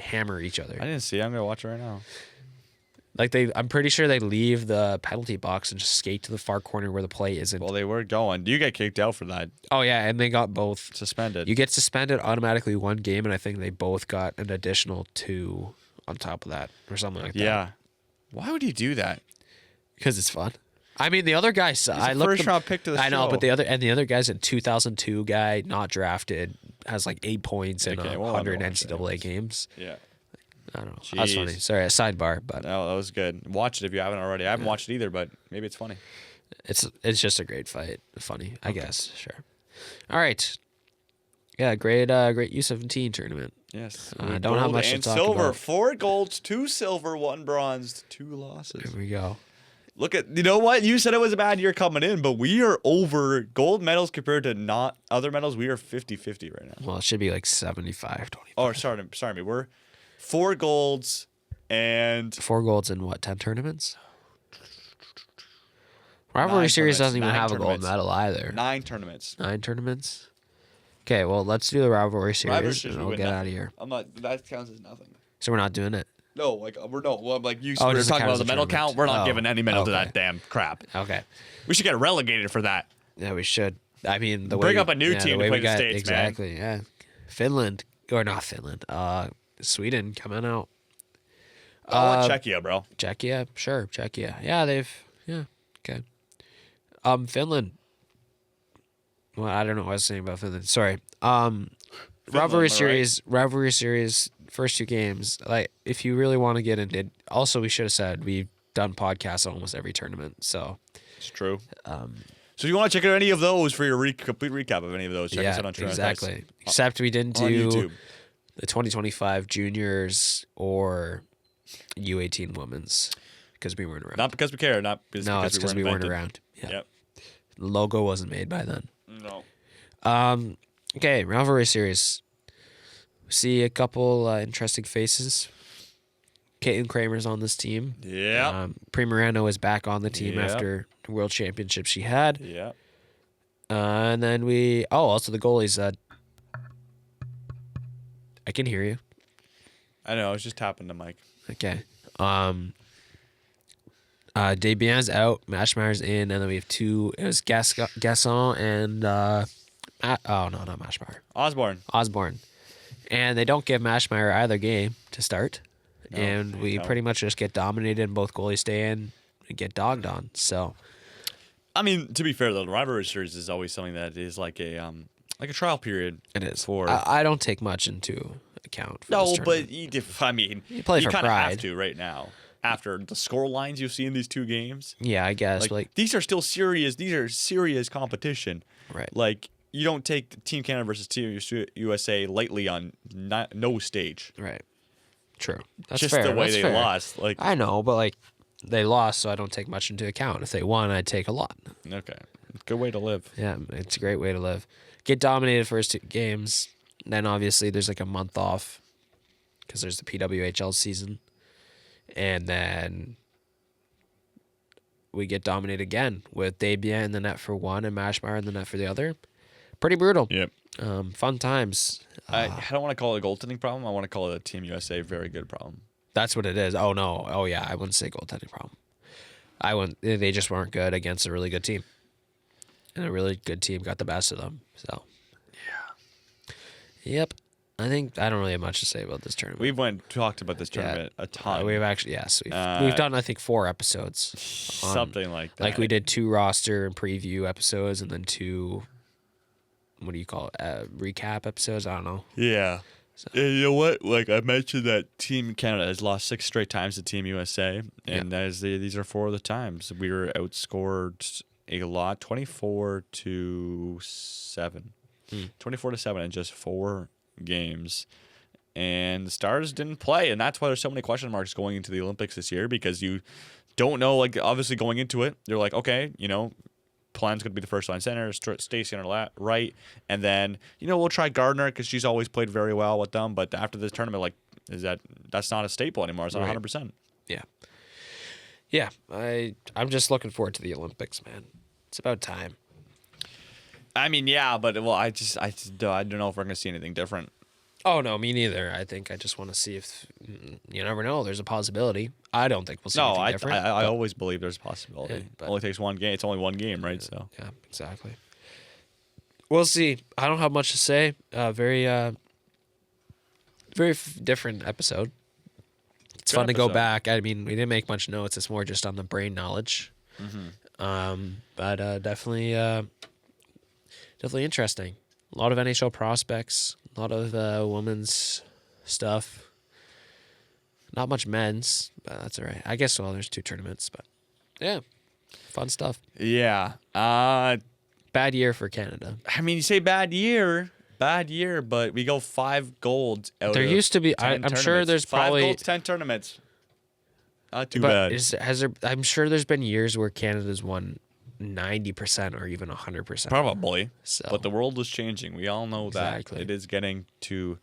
hammer each other. I didn't see. I'm gonna watch it right now. Like I'm pretty sure they leave the penalty box and just skate to the far corner where the play isn't. Well, they were going. You get kicked out for that. Oh yeah, and they got both. Suspended. You get suspended automatically 1 game, and I think they both got an additional 2 on top of that or something like that. Yeah. Why would you do that? Because it's fun. I mean, the other guys. I a looked first-round pick to the I know, show. but the other guy's a 2002 guy, not drafted, has like 8 points in Okay, well, I 100 know what I'm NCAA games. Yeah. I don't know. That's funny. Jeez. Sorry, a sidebar, but No, that was good. Watch it if you haven't already. I haven't watched it either, but maybe it's funny. it's just a great fight. Funny, I guess. Sure. All right. Yeah, great U17 tournament. Yes. I don't have much to and talk silver. about. 4 golds, 2 silver, 1 bronze, 2 losses. Here we go. Look at, you know what? You said it was a bad year coming in, but we are over gold medals compared to not other medals. We are 50-50 right now. Well, it should be like 75-20. Oh, sorry me. We're 4 golds and 4 golds in what, 10 tournaments? Rivalry 9 Series tournaments, doesn't even 9 have a gold tournaments. medal either. 9 tournaments. 9 tournaments? Okay, well, let's do the Rivalry Series Rivalry Series, and we we'll win get nothing. out of here. I'm not. That counts as nothing. So we're not doing it? No, like we're no. Well, like you Oh, were does it talking count about as the a medal tournament? count. We're not Oh, giving any medal to okay. that damn crap. Okay. We should get relegated for that. Yeah, we should. I mean, the Bring way up a new the team to way play we the got- States, man. exactly, yeah. Finland, or not Finland, Sweden coming out. I want Czechia, bro. Czechia, sure, Czechia. Yeah, okay. Finland. Well, I don't know what I was saying about Finland. Sorry. am I Rivalry right? series, first 2 games. Like, if you really want to get into it, also we should have said we've done podcasts on almost every tournament. So It's true. So if you want to check out any of those for your complete recap of any of those, check us out on True North Ice. exactly. Except we didn't on do YouTube. the 2025 juniors or U18 women's because we weren't around. Not because we care, not because, no, it's because we weren't invented. around. Yeah. Yep. The logo wasn't made by then. No. Okay, rivalry series. See a couple interesting faces. Caitlin Kramer's on this team. Yeah. Primerano is back on the team Yep. after the World Championship she had. Yeah. And then also the goalies. I can hear you. I know. I was just tapping the mic. Okay. Debian's out. Mashmeyer's in. And then we have 2. It was Gasson and... not Mashmeyer. Osborne. And they don't give Mashmeyer either game to start. And we pretty much just get dominated and both goalies stay in and get dogged on. So... I mean, to be fair, though, the rivalry series is always something that is like a trial period. It is. For I don't take much into account for no, this tournament. but You play for kind of have pride. to right now after the score lines you see in these 2 games. Yeah, I guess. Like, These are still serious. These are serious competition. right. Like you don't take Team Canada versus Team USA lightly on no stage. Right. True. That's Just fair. the way That's they fair. lost. Like I know, but like they lost, so I don't take much into account. If they won, I'd take a lot. okay, good way to live. Yeah, it's a great way to live. Get dominated first 2 games, then obviously there's like a month off because there's the PWHL season, and then we get dominated again with Debian in the net for 1 and Mashmeyer in the net for the other. Pretty brutal. Yep. Fun times. I don't want to call it a goaltending problem. I want to call it a Team USA very good problem. That's what it is. Oh no. Oh yeah. I wouldn't say goaltending problem. I wouldn't. They just weren't good against a really good team, and a really good team got the best of them. So yeah. Yep. I don't really have much to say about this tournament. We've talked about this tournament a ton. We've actually we've done I think 4 episodes. Something like that. Like we did 2 roster and preview episodes, and then 2. What do you call it? Recap episodes. I don't know. Yeah. And you know what? Like I mentioned that Team Canada has lost 6 straight times to Team USA, and these are 4 of the times. We were outscored a lot, 24-7. 24-7 in just 4 games. And the Stars didn't play, and that's why there's so many question marks going into the Olympics this year, because you don't know, like obviously going into it, you're like, okay, Plan's going to be the first line center, Stacey on her right, and then we'll try Gardner because she's always played very well with them. But after this tournament, like, that's not a staple anymore. It's not 100%. Yeah. I'm just looking forward to the Olympics, man. It's about time. I mean, yeah, but I don't know if we're going to see anything different. Oh no, me neither. I think I just want to see if you never know. There's a possibility. I don't think we'll see anything different. I always believe there's a possibility. Yeah, but- It only takes one game. It's only one game, right? So Yeah, exactly. We'll see. I don't have much to say. Very different episode. It's Good fun to go episode. back. I mean, we didn't make much notes. It's more just on the brain knowledge. But definitely interesting. A lot of NHL prospects. A lot of women's stuff. Not much men's, but that's all right. I guess there's 2 tournaments, but yeah, fun stuff. yeah. Bad year for Canada. I mean, you say bad year, but we go 5 golds out. There of used to be. 10 I'm sure tournaments. there's 5 probably. golds, 10 tournaments. Not too But bad. I'm sure there's been years where Canada's won 90% or even 100%. Probably. So- But the world is changing. We all know Exactly. that. It is getting to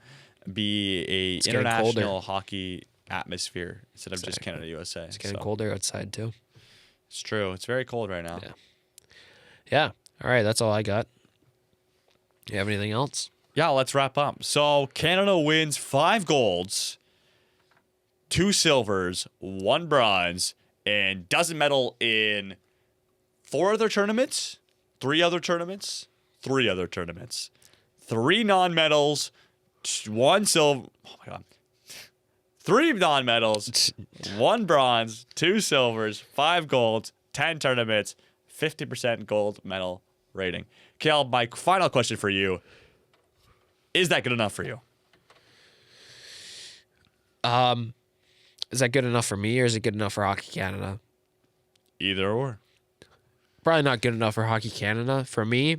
be a getting international colder. hockey atmosphere instead of just Exactly. Canada USA. It's getting So, colder outside too. It's true. It's very cold right now. Yeah. Yeah. All right. That's all I got. You have anything else? Yeah, let's wrap up. So Canada wins 5 golds, 2 silvers, 1 bronze, and doesn't medal in 4 other tournaments, 3 other tournaments, 3 other tournaments, 3 non-medals, 1 silver. Oh my god. 3 non-medals, 1 bronze, 2 silvers, 5 golds, 10 tournaments, 50% gold medal rating. Caleb, my final question for you. Is that good enough for you? Is that good enough for me or is it good enough for Hockey Canada? Either or. Probably not good enough for Hockey Canada. For me,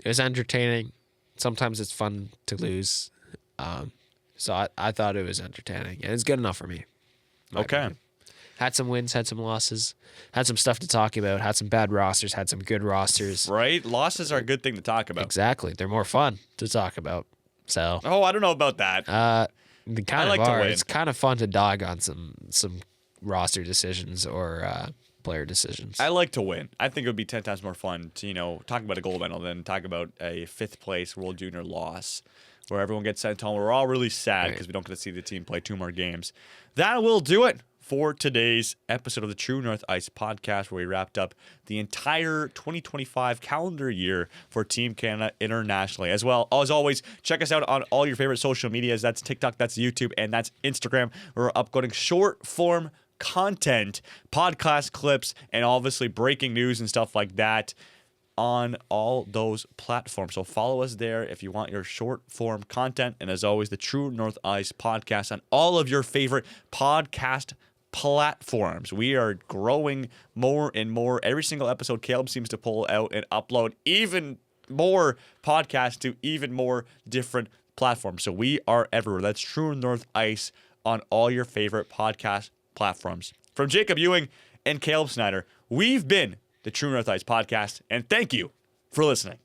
it was entertaining. Sometimes it's fun to lose. So I thought it was entertaining. And it's good enough for me. Okay. Opinion. Had some wins, had some losses, had some stuff to talk about, had some bad rosters, had some good rosters. Right? Losses are a good thing to talk about. Exactly. They're more fun to talk about. So Oh, I don't know about that. they kind like of to are. win. It's kind of fun to dog on some roster decisions or player decisions. I like to win. I think it would be 10 times more fun to, talk about a gold medal than talk about a 5th place World Junior loss where everyone gets sent home. We're all really sad because we don't get to see the team play 2 more games. That will do it for today's episode of the True North Ice podcast, where we wrapped up the entire 2025 calendar year for Team Canada internationally. As well, as always, check us out on all your favorite social medias. That's TikTok, that's YouTube, and that's Instagram. We're uploading short form content, podcast clips, and obviously breaking news and stuff like that on all those platforms. So follow us there if you want your short form content. And as always, the True North Ice podcast on all of your favorite podcast platforms. We are growing more and more. Every single episode, Caleb seems to pull out and upload even more podcasts to even more different platforms. So we are everywhere. That's True North Ice on all your favorite podcast platforms. From Jacob Ewing and Caleb Snyder, we've been the True North Ice podcast, and thank you for listening.